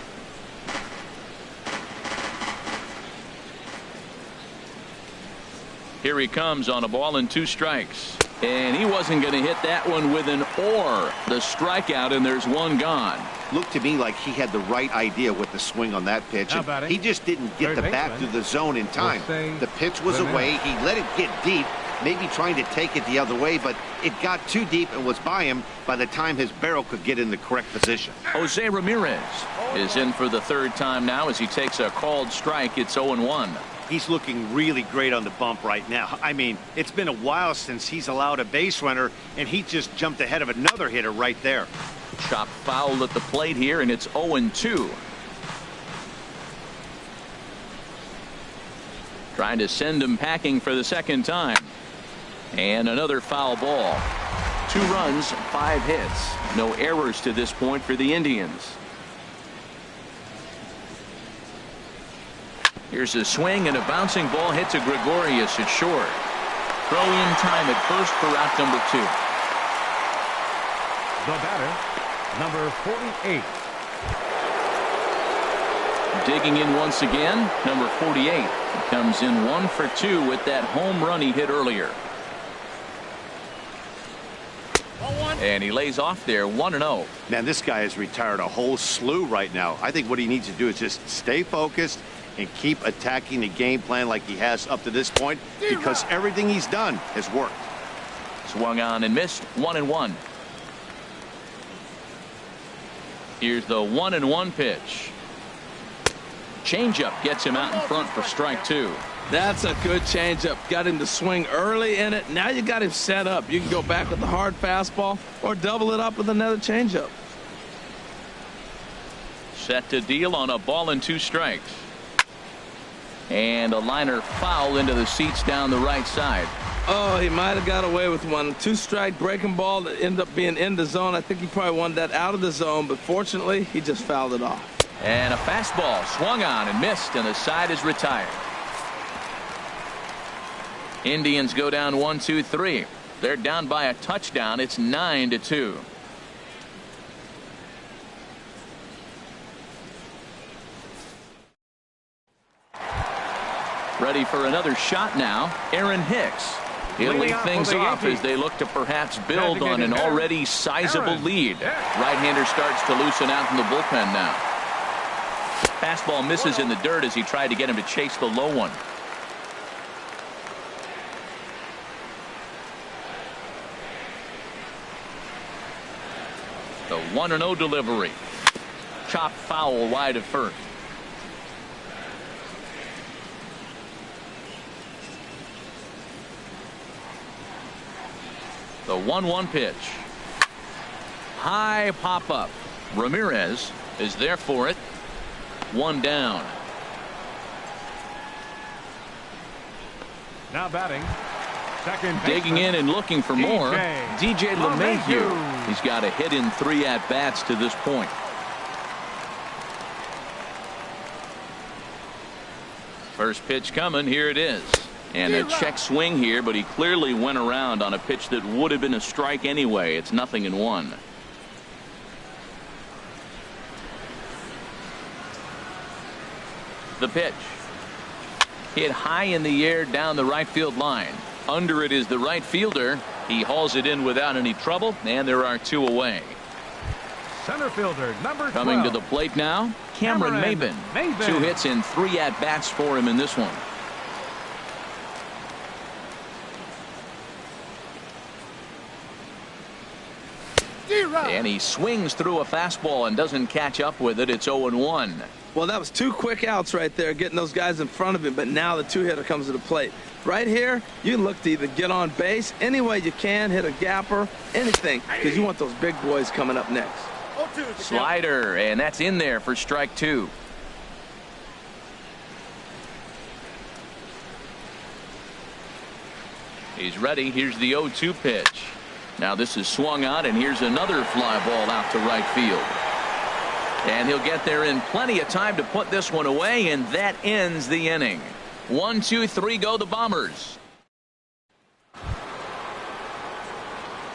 Here he comes on a ball and 2 strikes. And he wasn't going to hit that one with an or. The strikeout, and there's 1 gone. Looked to me like he had the right idea with the swing on that pitch. And he just didn't get the bat through the zone in time. The pitch was away. He let it get deep, maybe trying to take it the other way, but it got too deep and was by him by the time his barrel could get in the correct position. Jose Ramirez is in for the 3rd time now as he takes a called strike. It's 0-1. He's looking really great on the bump right now. I mean, it's been a while since he's allowed a base runner, and he just jumped ahead of another hitter right there. Chop foul at the plate here, and it's 0-2. Trying to send him packing for the 2nd time. And another foul ball. 2 runs, 5 hits. No errors to this point for the Indians. Here's a swing, and a bouncing ball hit to Gregorius at short. Throw in time at first for out number 2. The batter, number 48. Digging in once again, number 48. He comes in 1 for 2 with that home run he hit earlier. And he lays off there 1-0. Man, this guy has retired a whole slew right now. I think what he needs to do is just stay focused and keep attacking the game plan like he has up to this point, because everything he's done has worked. Swung on and missed. 1-1. Here's the 1-1 pitch. Changeup gets him out in front for strike 2. That's a good changeup. Got him to swing early in it. Now you got him set up. You can go back with the hard fastball or double it up with another changeup. Set to deal on a ball and 2 strikes. And a liner foul into the seats down the right side. Oh, he might have got away with one. 2-strike breaking ball that ended up being in the zone. I think he probably wanted that out of the zone, but fortunately he just fouled it off. And a fastball swung on and missed, and the side is retired. Indians go down 1-2-3. They're down by a touchdown. It's 9-2. Ready for another shot now. Aaron Hicks. He'll lead things off as they look to perhaps build on an already sizable lead. Right-hander starts to loosen out from the bullpen now. Fastball misses in the dirt as he tried to get him to chase the low one. The 1-0 delivery. Chop foul wide of first. The 1-1 pitch. High pop up. Ramirez is there for it. 1 down. Now batting, second Digging baseman, in and looking for more. DJ LeMahieu. LeMahieu. He's got a hit in 3 at-bats to this point. First pitch coming. Here it is. And a check swing here, but he clearly went around on a pitch that would have been a strike anyway. It's 0-1. The pitch. Hit high in the air down the right field line. Under it is the right fielder. He hauls it in without any trouble, and there are 2 away. Center fielder, number 12. Coming to the plate now, Cameron Maybin. 2 hits in 3 at-bats for him in this one. And he swings through a fastball and doesn't catch up with it. It's 0-1. Well, that was 2 quick outs right there, getting those guys in front of him, but now the 2-hitter comes to the plate. Right here, you look to either get on base any way you can, hit a gapper, anything, because you want those big boys coming up next. Slider, and that's in there for strike 2. He's ready. Here's the 0-2 pitch. Now this is swung on, and here's another fly ball out to right field. And he'll get there in plenty of time to put this one away, and that ends the inning. 1, 2, 3 go the Bombers.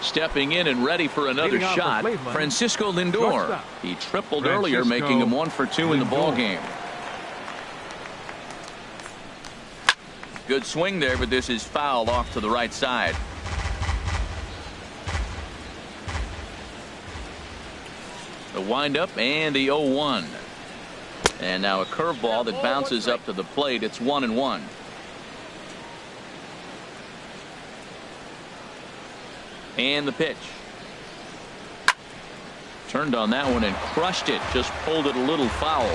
Stepping in and ready for another Leading off for shot, Cleveland, Francisco Lindor. shortstop. He tripled earlier, making him 1 for 2 in the ball game. Good swing there, but this is foul off to the right side. The windup and the 0-1. And now a curveball that bounces up to the plate. It's 1-1. And the pitch. Turned on that one and crushed it. Just pulled it a little foul.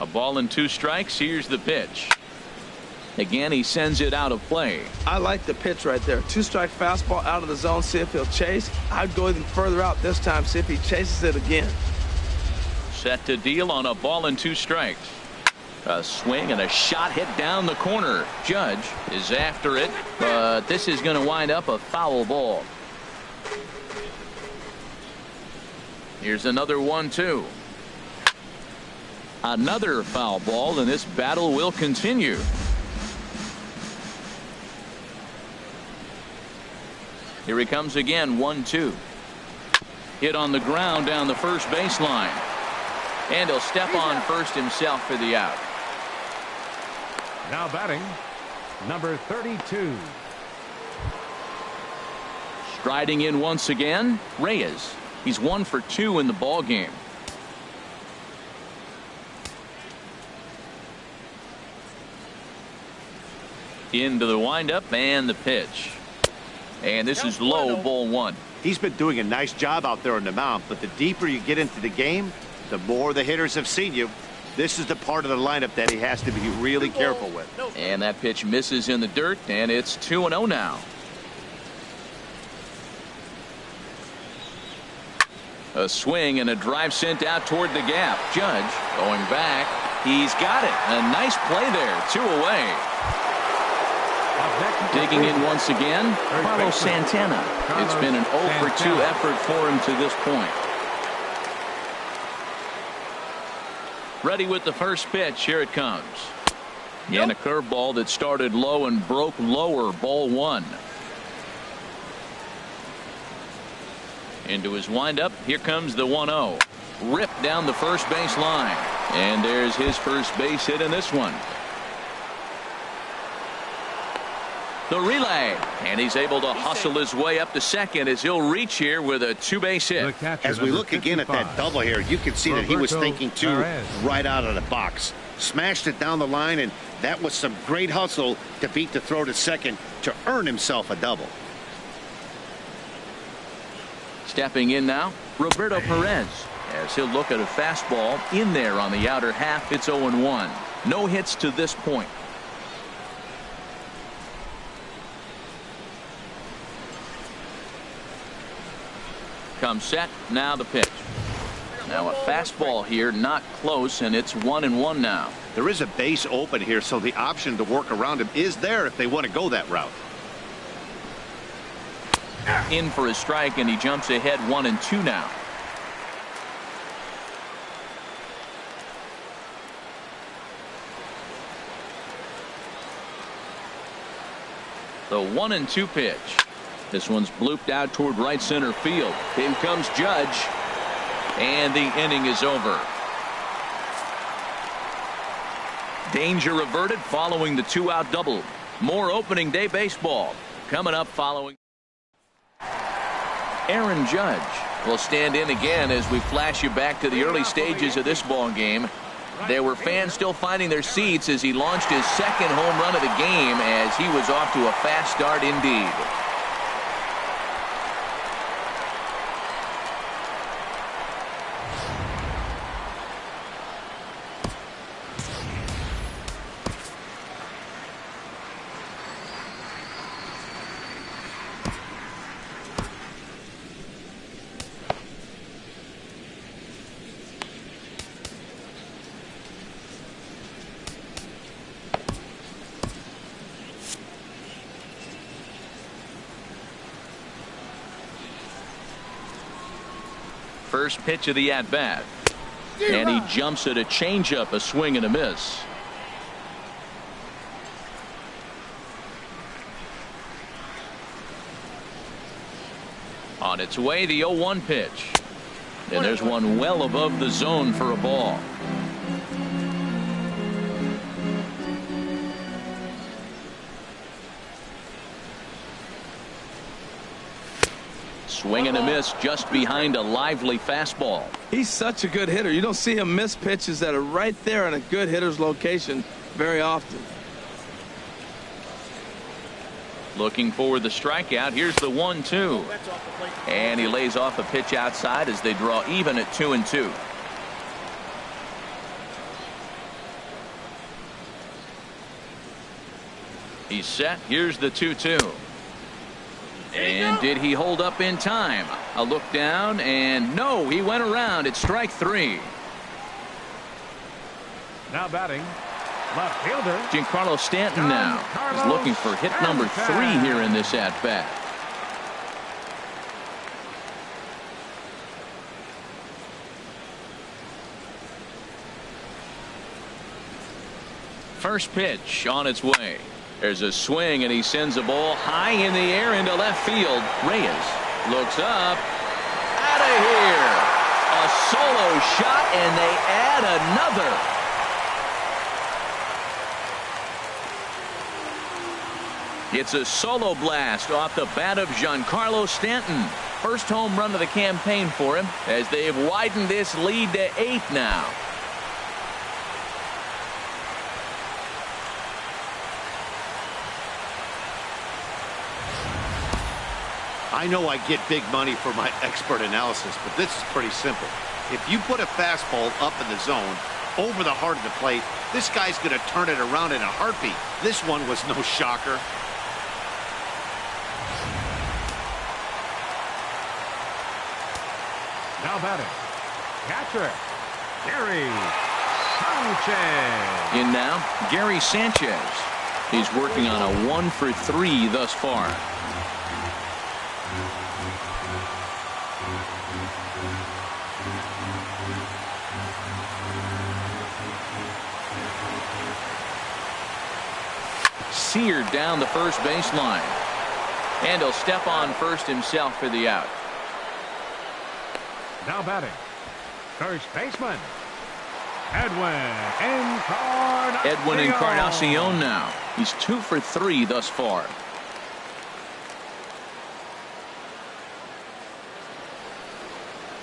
A ball and 2 strikes. Here's the pitch. Again, he sends it out of play. I like the pitch right there. 2-strike fastball out of the zone. See if he'll chase. I'd go even further out this time. See if he chases it again. Set to deal on a ball and 2 strikes. A swing and a shot hit down the corner. Judge is after it, but this is going to wind up a foul ball. Here's another 1-2. Another foul ball, and this battle will continue. Here he comes again. 1-2. Hit on the ground down the first baseline. And he'll step on first himself for the out. Now batting, number 32. Striding in once again, Reyes. He's 1 for 2 in the ball game. Into the windup and the pitch. And this is low, ball 1. He's been doing a nice job out there on the mound, but the deeper you get into the game, the more the hitters have seen you. This is the part of the lineup that he has to be really careful with. And that pitch misses in the dirt, and it's 2-0 now. A swing and a drive sent out toward the gap. Judge going back. He's got it. A nice play there. 2 away. Digging in once again, Carlos Santana. It's been an 0 for 2 effort for him to this point. Ready with the first pitch. Here it comes. And a curveball that started low and broke lower. Ball 1. Into his windup. Here comes the 1-0. Ripped down the first base line. And there's his first base hit in this one. The relay, and he's able to hustle his way up to second as he'll reach here with a 2-base hit. As we look again at that double here, you can see that he was thinking too right out of the box. Smashed it down the line, and that was some great hustle to beat the throw to second to earn himself a double. Stepping in now, Roberto Perez, as he'll look at a fastball in there on the outer half. It's 0-1. No hits to this point. Comes set. Now the pitch. Now a fastball here, not close, and it's 1-1 now. There is a base open here, so the option to work around him is there if they want to go that route. In for a strike, and he jumps ahead 1-2 now. The 1-2 pitch. This one's blooped out toward right center field. In comes Judge, and the inning is over. Danger averted following the 2-out double. More opening day baseball coming up following. Aaron Judge will stand in again as we flash you back to the early stages of this ball game. There were fans still finding their seats as he launched his second home run of the game, as he was off to a fast start indeed. First pitch of the at-bat. And he jumps at a changeup, a swing and a miss. On its way, the 0-1 pitch. And there's one well above the zone for a ball. Swing and a miss just behind a lively fastball. He's such a good hitter. You don't see him miss pitches that are right there in a good hitter's location very often. Looking for the strikeout. Here's the 1-2. And he lays off a pitch outside as they draw even at 2-2. He's set. Here's the 2-2. And did he hold up in time? A look down, and no, he went around. It's strike 3. Now batting, left fielder Giancarlo Stanton now is looking for hit number 3 here in this at-bat. First pitch on its way. There's a swing, and he sends a ball high in the air into left field. Reyes looks up. Out of here. A solo shot, and they add another. It's a solo blast off the bat of Giancarlo Stanton. First home run of the campaign for him as they've widened this lead to 8 now. I know I get big money for my expert analysis, but this is pretty simple. If you put a fastball up in the zone, over the heart of the plate, this guy's going to turn it around in a heartbeat. This one was no shocker. now batting, catcher Gary Sanchez. In now, Gary Sanchez. He's working on a 1 for 3 thus far. Seared down the first baseline. And he'll step on first himself for the out. Now batting, first baseman Edwin Encarnacion now. He's 2 for 3 thus far.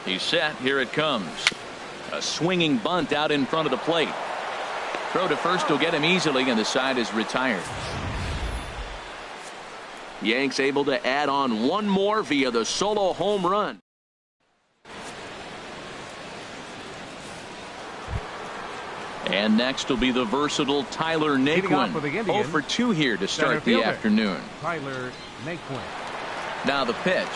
He's set. Here it comes. A swinging bunt out in front of the plate. Throw to first will get him easily, and the side is retired. Yanks able to add on one more via the solo home run. And next will be the versatile Tyler Naquin. 0 for 2 here to start the afternoon. Tyler Naquin. Now the pitch.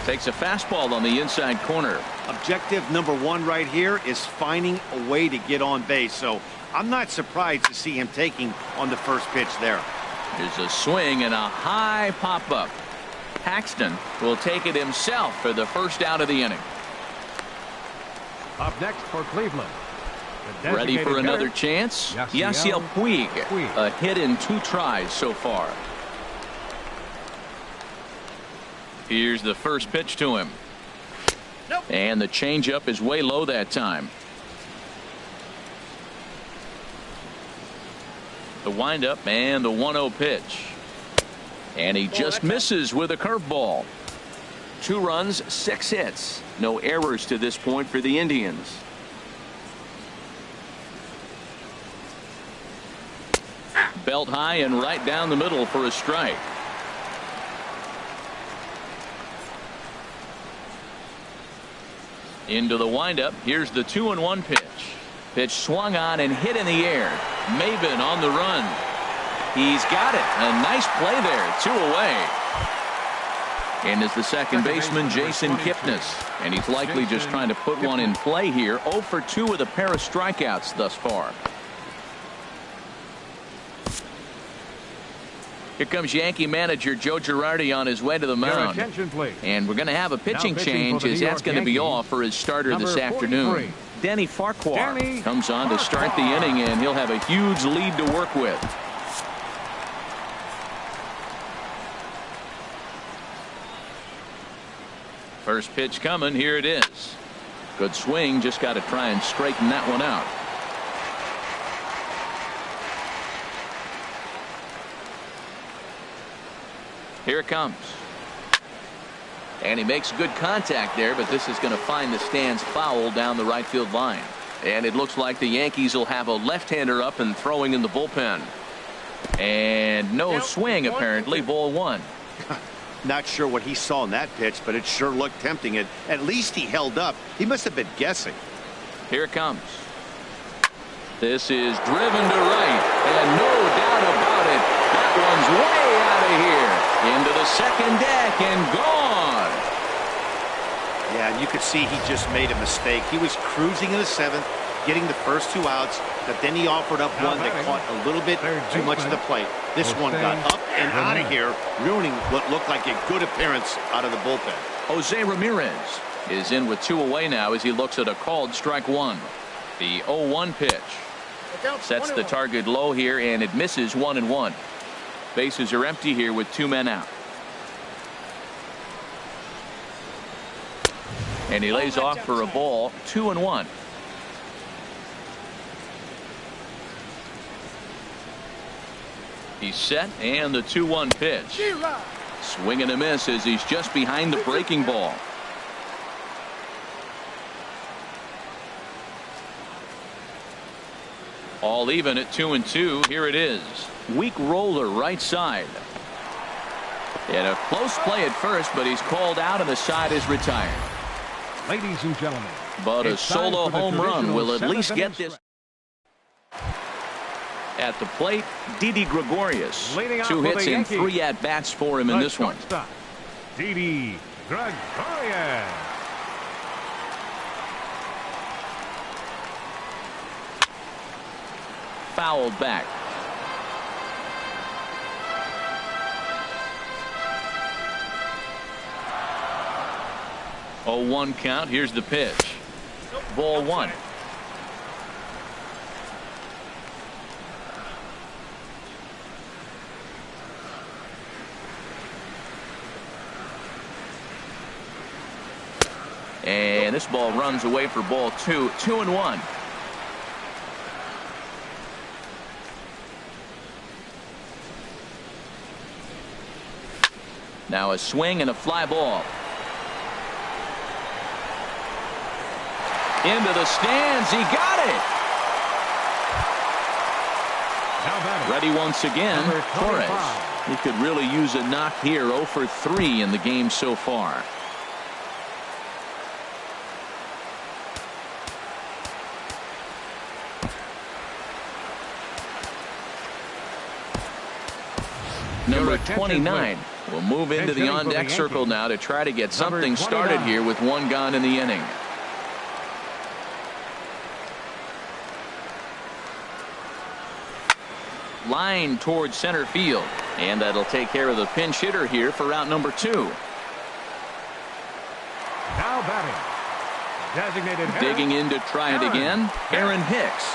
Takes a fastball on the inside corner. Objective number 1 right here is finding a way to get on base. So I'm not surprised to see him taking on the first pitch there. There's a swing and a high pop-up. Paxton will take it himself for the first out of the inning. Up next for Cleveland. Ready for another chance? Yasiel Puig. A hit in 2 tries so far. Here's the first pitch to him. And the changeup is way low that time. The windup and the 1-0 pitch. And he just misses with a curveball. 2 runs, 6 hits. No errors to this point for the Indians. Belt high and right down the middle for a strike. Into the windup. Here's the 2-1 pitch. Pitch swung on and hit in the air. Maven on the run. He's got it. A nice play there. 2 away. And is the second baseman Jason Kipnis. And he's likely just trying to put one in play here. 0 for 2 with a pair of strikeouts thus far. Here comes Yankee manager Joe Girardi on his way to the mound. And we're going to have a pitching change as that's going to be all for his starter this afternoon. Danny Farquhar comes on to start the inning, and he'll have a huge lead to work with. First pitch coming. Here it is. Good swing. Just got to try and straighten that one out. Here it comes. And he makes good contact there, but this is going to find the stands foul down the right field line. And it looks like the Yankees will have a left-hander up and throwing in the bullpen. And no swing, apparently. Ball one. Not sure what he saw in that pitch, but it sure looked tempting. At least he held up. He must have been guessing. Here it comes. This is driven to right, and no doubt about it. That one's way out of here. Into the second deck and gone. Yeah, and you could see he just made a mistake. He was cruising in the seventh, getting the first 2 outs, but then he offered up one that caught a little bit too much of the plate. This one got up and out of here, ruining what looked like a good appearance out of the bullpen. Jose Ramirez is in with 2 away now as he looks at a called strike one. The 0-1 pitch sets the target low here, and it misses 1-1. Bases are empty here with 2 men out. And he lays off for a ball. 2-1. He's set, and the 2-1 pitch. Swing and a miss as he's just behind the breaking ball. All even at 2-2. Here it is. Weak roller right side. And a close play at first, but he's called out and the side is retired. Ladies and gentlemen. But a solo home run will at least get this. At the plate, Didi Gregorius. 2 hits and 3 at-bats for him in this one. Didi Gregorius. Fouled back. Oh, 1 count. Here's the pitch. Ball one. And this ball runs away for ball two. 2-1. Now a swing and a fly ball. Into the stands. He got it. Ready once again. Torres. He could really use a knock here. 0 for 3 in the game so far. Number 29 will move into the on-deck circle now to try to get something started here with 1 gone in the inning. Line towards center field, and that'll take care of the pinch hitter here for out number 2. Now batting. Designated digging in to try it again. Aaron Hicks.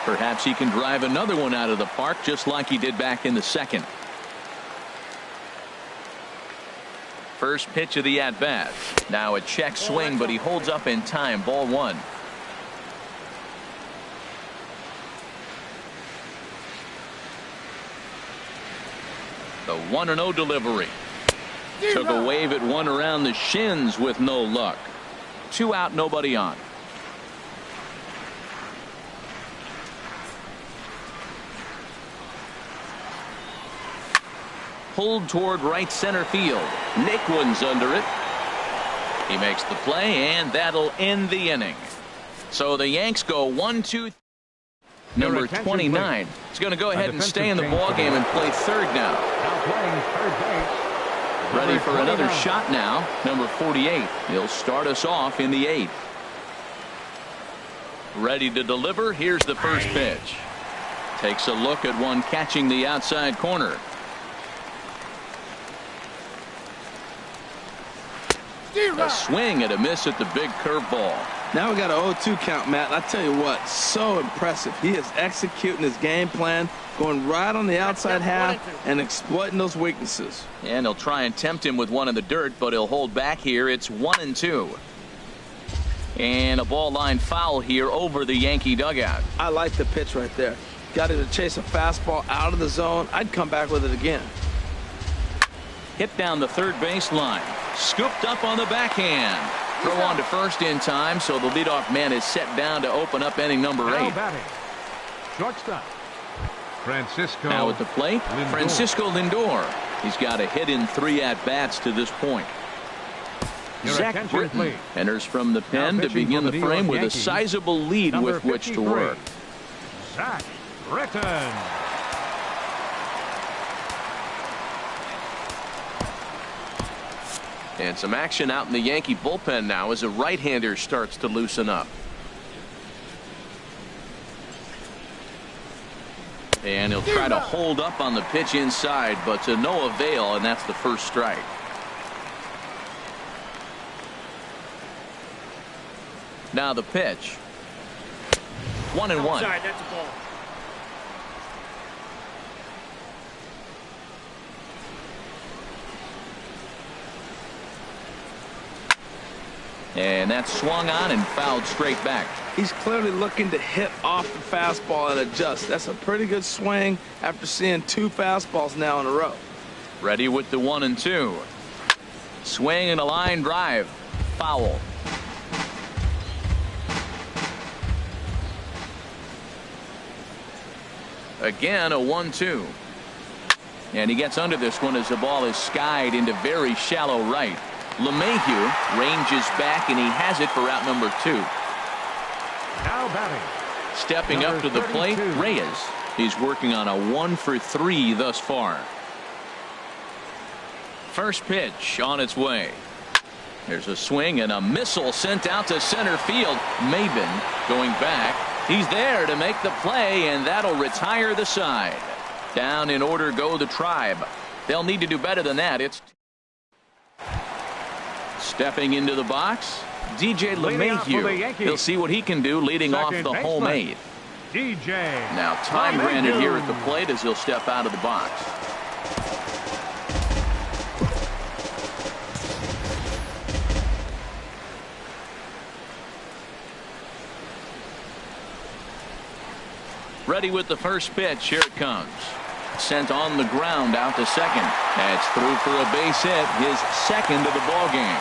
Perhaps he can drive another one out of the park just like he did back in the second. First pitch of the at-bat. Now a check swing, but he holds up in time. Ball one. The 1-0 delivery. Took a wave at one around the shins with no luck. 2 out, nobody on. Pulled toward right center field. Naquin's under it. He makes the play, and that'll end the inning. So the Yanks go 1-2. Number 29 is going to go ahead and stay in the ballgame and play third now. Ready for another shot now. Number 48. He'll start us off in the 8th. Ready to deliver. Here's the first pitch. Takes a look at one catching the outside corner. A swing and a miss at the big curveball. Now we got an 0-2 count, Matt. And I tell you what, so impressive. He is executing his game plan, going right on the outside half and exploiting those weaknesses. And he'll try and tempt him with one in the dirt, but he'll hold back here. It's 1-2. And a ball line foul here over the Yankee dugout. I like the pitch right there. Got him to chase a fastball out of the zone. I'd come back with it again. Hit down the third base line. Scooped up on the backhand. Throw on to first in time, so the leadoff man is set down to open up inning number 8. Batting. Shortstop. Francisco. Now at the plate, Lindor. Francisco Lindor. He's got a hit in 3 at-bats to this point. Your Zach attention, Britton please. enters from the pen to pitching begin for the the frame New with York a Yankees, sizable lead number with which to 53. work. Zach Britton. And some action out in the Yankee bullpen now as a right-hander starts to loosen up. And he'll try to hold up on the pitch inside, but to no avail, and that's the first strike. Now the pitch. 1-1. Sorry, that's a ball. And that's swung on and fouled straight back. He's clearly looking to hit off the fastball and adjust. That's a pretty good swing after seeing 2 fastballs now in a row. Ready with the 1-2. Swing and a line drive. Foul. Again, a 1-2. And he gets under this one as the ball is skied into very shallow right. LeMahieu ranges back, and he has it for out number 2. Now batting. Stepping Number up to the plate, 32. Reyes. He's working on a 1-for-3 thus far. First pitch on its way. There's a swing and a missile sent out to center field. Maben going back. He's there to make the play, and that'll retire the side. Down in order go the Tribe. They'll need to do better than that. It's stepping into the box, DJ Leading off for the LeMahieu. Yankees. He'll see what he can do leading off Second the home baseman. 8. DJ. Now time LeMahieu. granted here at the plate as he'll step out of the box. Ready with the first pitch. Here it comes. Sent on the ground out to second. That's through for a base hit, his second of the ball game.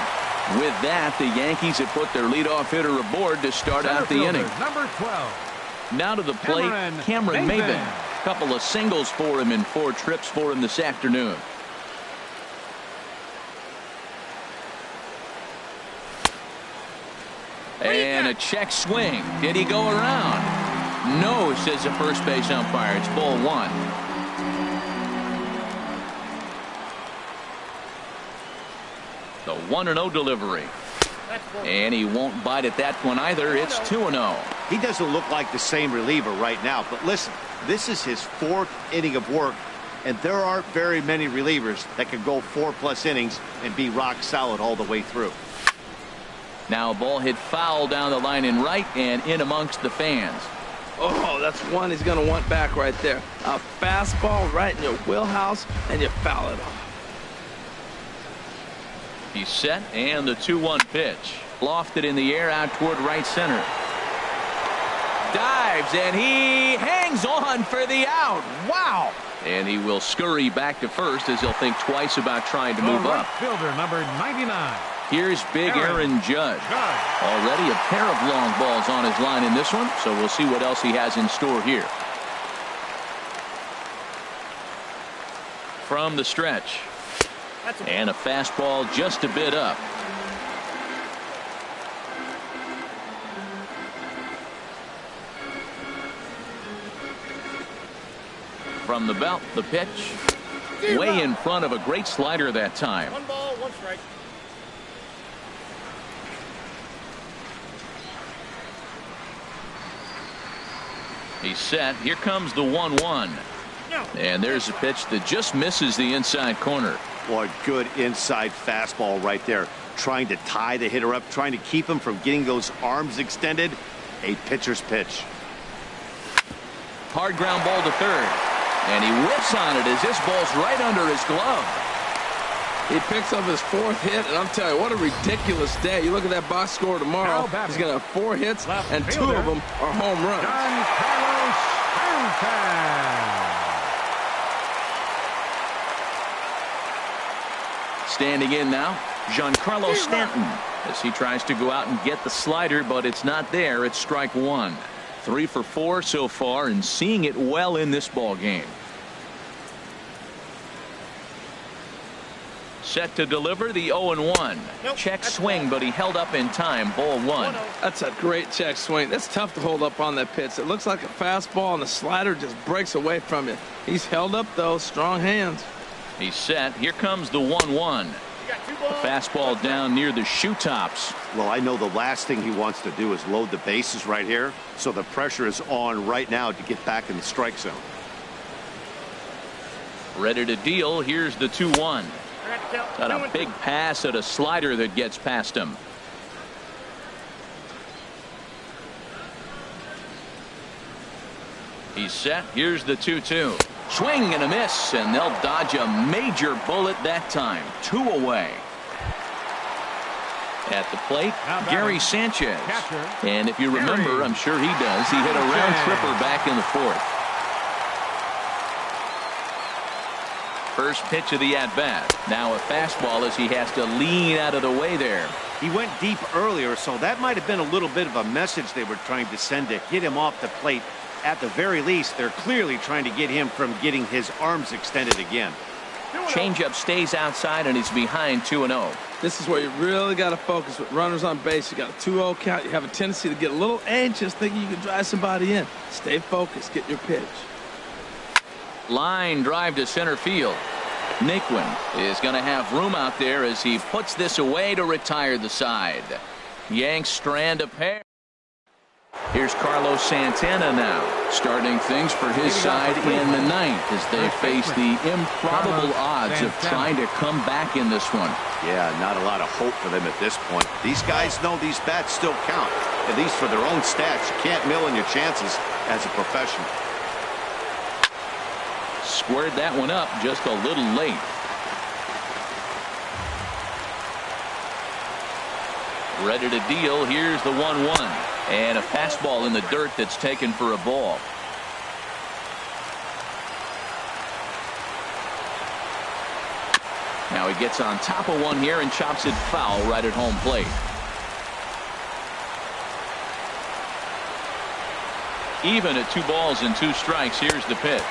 With that, the Yankees have put their leadoff hitter aboard to start out the inning. Number 12. Now to the plate, Cameron Maben. Couple of singles for him in 4 trips for him this afternoon. And a check swing. Did he go around? No, says the first base umpire. It's ball 1. The 1-0 delivery. And he won't bite at that one either. It's 2-0. He doesn't look like the same reliever right now, but listen, this is his 4th inning of work, and there aren't very many relievers that can go 4+ innings and be rock solid all the way through. Now a ball hit foul down the line in right and in amongst the fans. Oh, that's one he's going to want back right there. A fastball right in your wheelhouse, and you foul it off. He's set, and the 2-1 pitch. Lofted in the air out toward right center. Dives, and he hangs on for the out. Wow! And he will scurry back to first as he'll think twice about trying to move The right up. fielder, number 99. Here's big Aaron Judge. Already a pair of long balls on his line in this one, so we'll see what else he has in store here. From the stretch. And a fastball just a bit up. From the belt, the pitch. Way in front of a great slider that time. 1 ball, 1 strike. He's set. Here comes the 1-1. And there's a pitch that just misses the inside corner. Boy, good inside fastball right there. trying to tie the hitter up, trying to keep him from getting those arms extended. A pitcher's pitch. Hard ground ball to third. And he whips on it as this ball's right under his glove. He picks up his 4th hit, and I'm telling you, what a ridiculous day. You look at that box score tomorrow, he's going to have 4 hits, and 2 of them are home runs. Standing in now, Giancarlo Stanton, as he tries to go out and get the slider, but it's not there. It's strike 1. 3 for 4 so far, and seeing it well in this ball game. Set to deliver the 0-1. Check swing, but he held up in time. Ball 1. That's a great check swing. That's tough to hold up on that pitch. It looks like a fastball, and the slider just breaks away from you. He's held up, though. Strong hands. He's set. Here comes the 1-1. A fastball down near the shoe tops. Well, I know the last thing he wants to do is load the bases right here, so the pressure is on right now to get back in the strike zone. Ready to deal. Here's the 2-1. Got a big pass at a slider that gets past him. He's set. Here's the 2-2. Swing and a miss, and they'll dodge a major bullet that time. 2 away. At the plate, Gary Sanchez. And if you remember, I'm sure he does, he hit a round tripper back in the 4th. First pitch of the at-bat. Now a fastball as he has to lean out of the way there. He went deep earlier, so that might have been a little bit of a message they were trying to send to get him off the plate. At the very least, they're clearly trying to get him from getting his arms extended again. Changeup stays outside, and he's behind 2-0. This is where you really got to focus with runners on base. You got a 2-0 count. You have a tendency to get a little anxious thinking you can drive somebody in. Stay focused. Get your pitch. Line drive to center field. Naquin is going to have room out there as he puts this away to retire the side. Yanks strand a pair. Here's Carlos Santana now, starting things for his side in the 9th as they face the improbable odds of trying to come back in this one. Yeah, not a lot of hope for them at this point. These guys know these bats still count, at least for their own stats. You can't mill in your chances as a professional. Squared that one up just a little late. Ready to deal. Here's the 1-1. And a fastball in the dirt that's taken for a ball. Now he gets on top of one here and chops it foul right at home plate. Even at 2 balls and 2 strikes. Here's the pitch.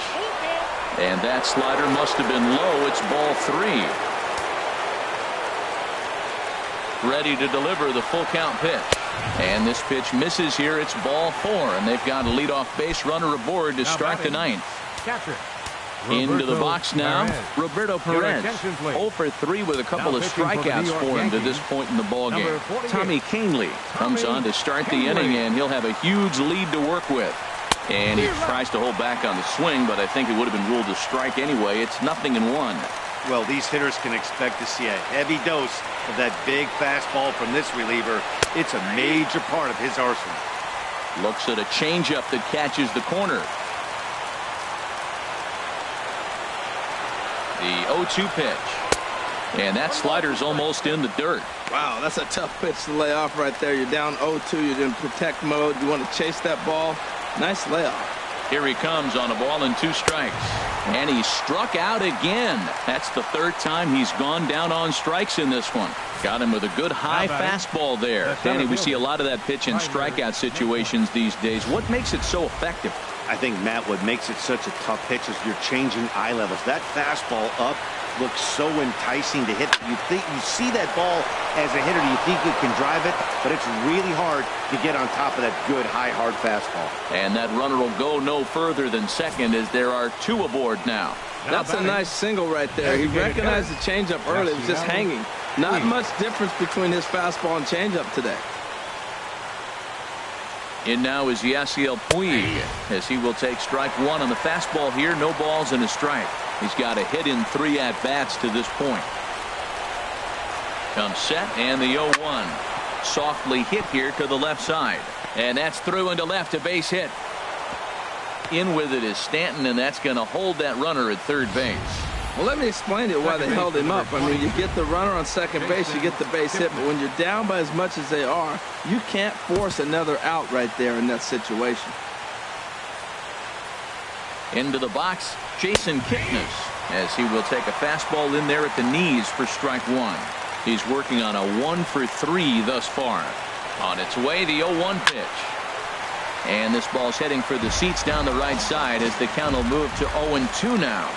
And that slider must have been low. It's ball 3. Ready to deliver the full count pitch. And this pitch misses here. It's ball 4. And they've got a leadoff base runner aboard to strike the 9th. Into the box now, Roberto Perez. 0 for 3 with a couple of strikeouts for him to this point in the ballgame. Tommy Kahnle comes on to start the inning, and he'll have a huge lead to work with. And he tries to hold back on the swing, but I think it would have been ruled a strike anyway. It's 0-1. Well, these hitters can expect to see a heavy dose of that big fastball from this reliever. It's a major part of his arsenal. Looks at a changeup that catches the corner. The 0-2 pitch. And that slider's almost in the dirt. Wow, that's a tough pitch to lay off right there. You're down 0-2. You're in protect mode. You want to chase that ball. Nice layoff. Here he comes on a ball and 2 strikes. And he struck out again. That's the 3rd time he's gone down on strikes in this one. Got him with a good high fastball there. Danny, we see a lot of that pitch in strikeout situations these days. What makes it so effective? I think, Matt, what makes it such a tough pitch is you're changing eye levels. That fastball up looks so enticing to hit. You see that ball as a hitter, you think you can drive it, but it's really hard to get on top of that good high hard fastball. And that runner will go no further than second as there are 2 aboard now. That's a nice single right there. He recognized the changeup early. It was just hanging. Not much difference between his fastball and changeup today. In now is Yasiel Puig as he will take strike 1 on the fastball here. No balls and a strike. He's got a hit in 3 at-bats to this point. Comes set and the 0-1. Softly hit here to the left side. And that's through into left, a base hit. In with it is Stanton, and that's going to hold that runner at third base. Well, let me explain to you why they held him up. I mean, you get the runner on second base, you get the base hit, but when you're down by as much as they are, you can't force another out right there in that situation. Into the box, Jason Kipnis, as he will take a fastball in there at the knees for strike one. He's working on a 1-for-3 thus far. On its way, the 0-1 pitch. And this ball's heading for the seats down the right side as the count will move to 0-2 now.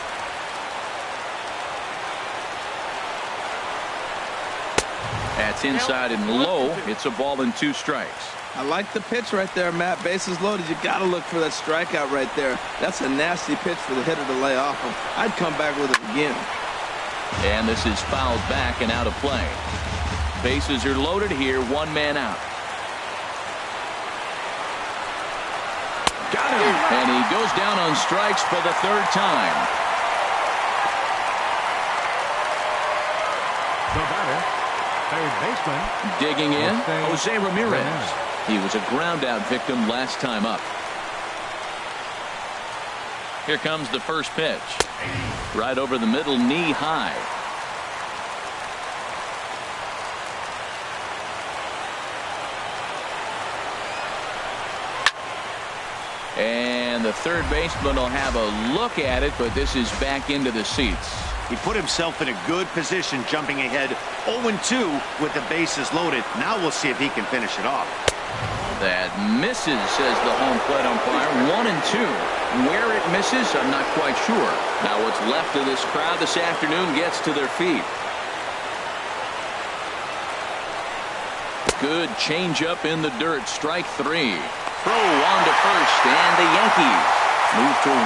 That's inside and low. It's a ball and 2 strikes. I like the pitch right there, Matt. Bases loaded. You got to look for that strikeout right there. That's a nasty pitch for the hitter to lay off him. I'd come back with it again. And this is fouled back and out of play. Bases are loaded here. 1 man out. Got him. And he goes down on strikes for the 3rd time. The batter, third baseman. Digging in, Jose Ramirez. He was a ground out victim last time up. Here comes the first pitch. Right over the middle, knee high. And the third baseman will have a look at it, but this is back into the seats. He put himself in a good position, jumping ahead 0-2 with the bases loaded. Now we'll see if he can finish it off. That misses, says the home plate umpire. 1-2. Where it misses, I'm not quite sure. Now what's left of this crowd this afternoon gets to their feet. Good changeup in the dirt. Strike 3. Throw on to first, and the Yankees move to 1-0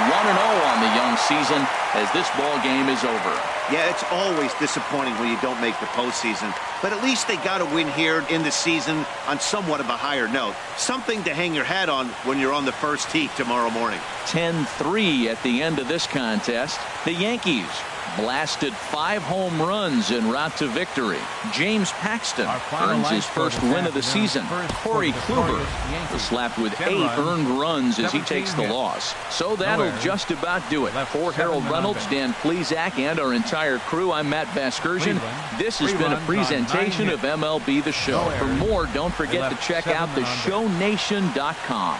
on the young season as this ball game is over. Yeah, it's always disappointing when you don't make the postseason, but at least they got a win here in the season on somewhat of a higher note. Something to hang your hat on when you're on the first tee tomorrow morning. 10-3 at the end of this contest. The Yankees blasted 5 home runs en route to victory. James Paxton earns his first win of the season. Corey Kluber was slapped with 8 earned runs as he takes the loss. So that'll just about do it. For Harold Reynolds, Dan Plesac, and our entire crew, I'm Matt Vasgersian. This has been a presentation of MLB The Show. For more, don't forget to check out theshownation.com.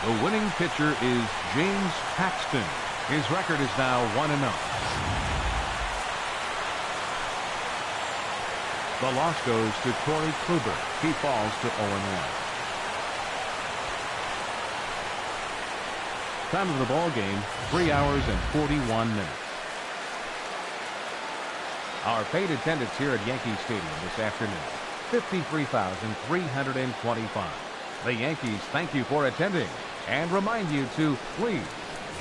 The winning pitcher is James Paxton. His record is now 1-0. The loss goes to Corey Kluber. He falls to 0-1. Time of the ball game, 3 hours and 41 minutes. Our paid attendance here at Yankee Stadium this afternoon, 53,325. The Yankees thank you for attending and remind you to please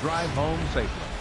drive home safely.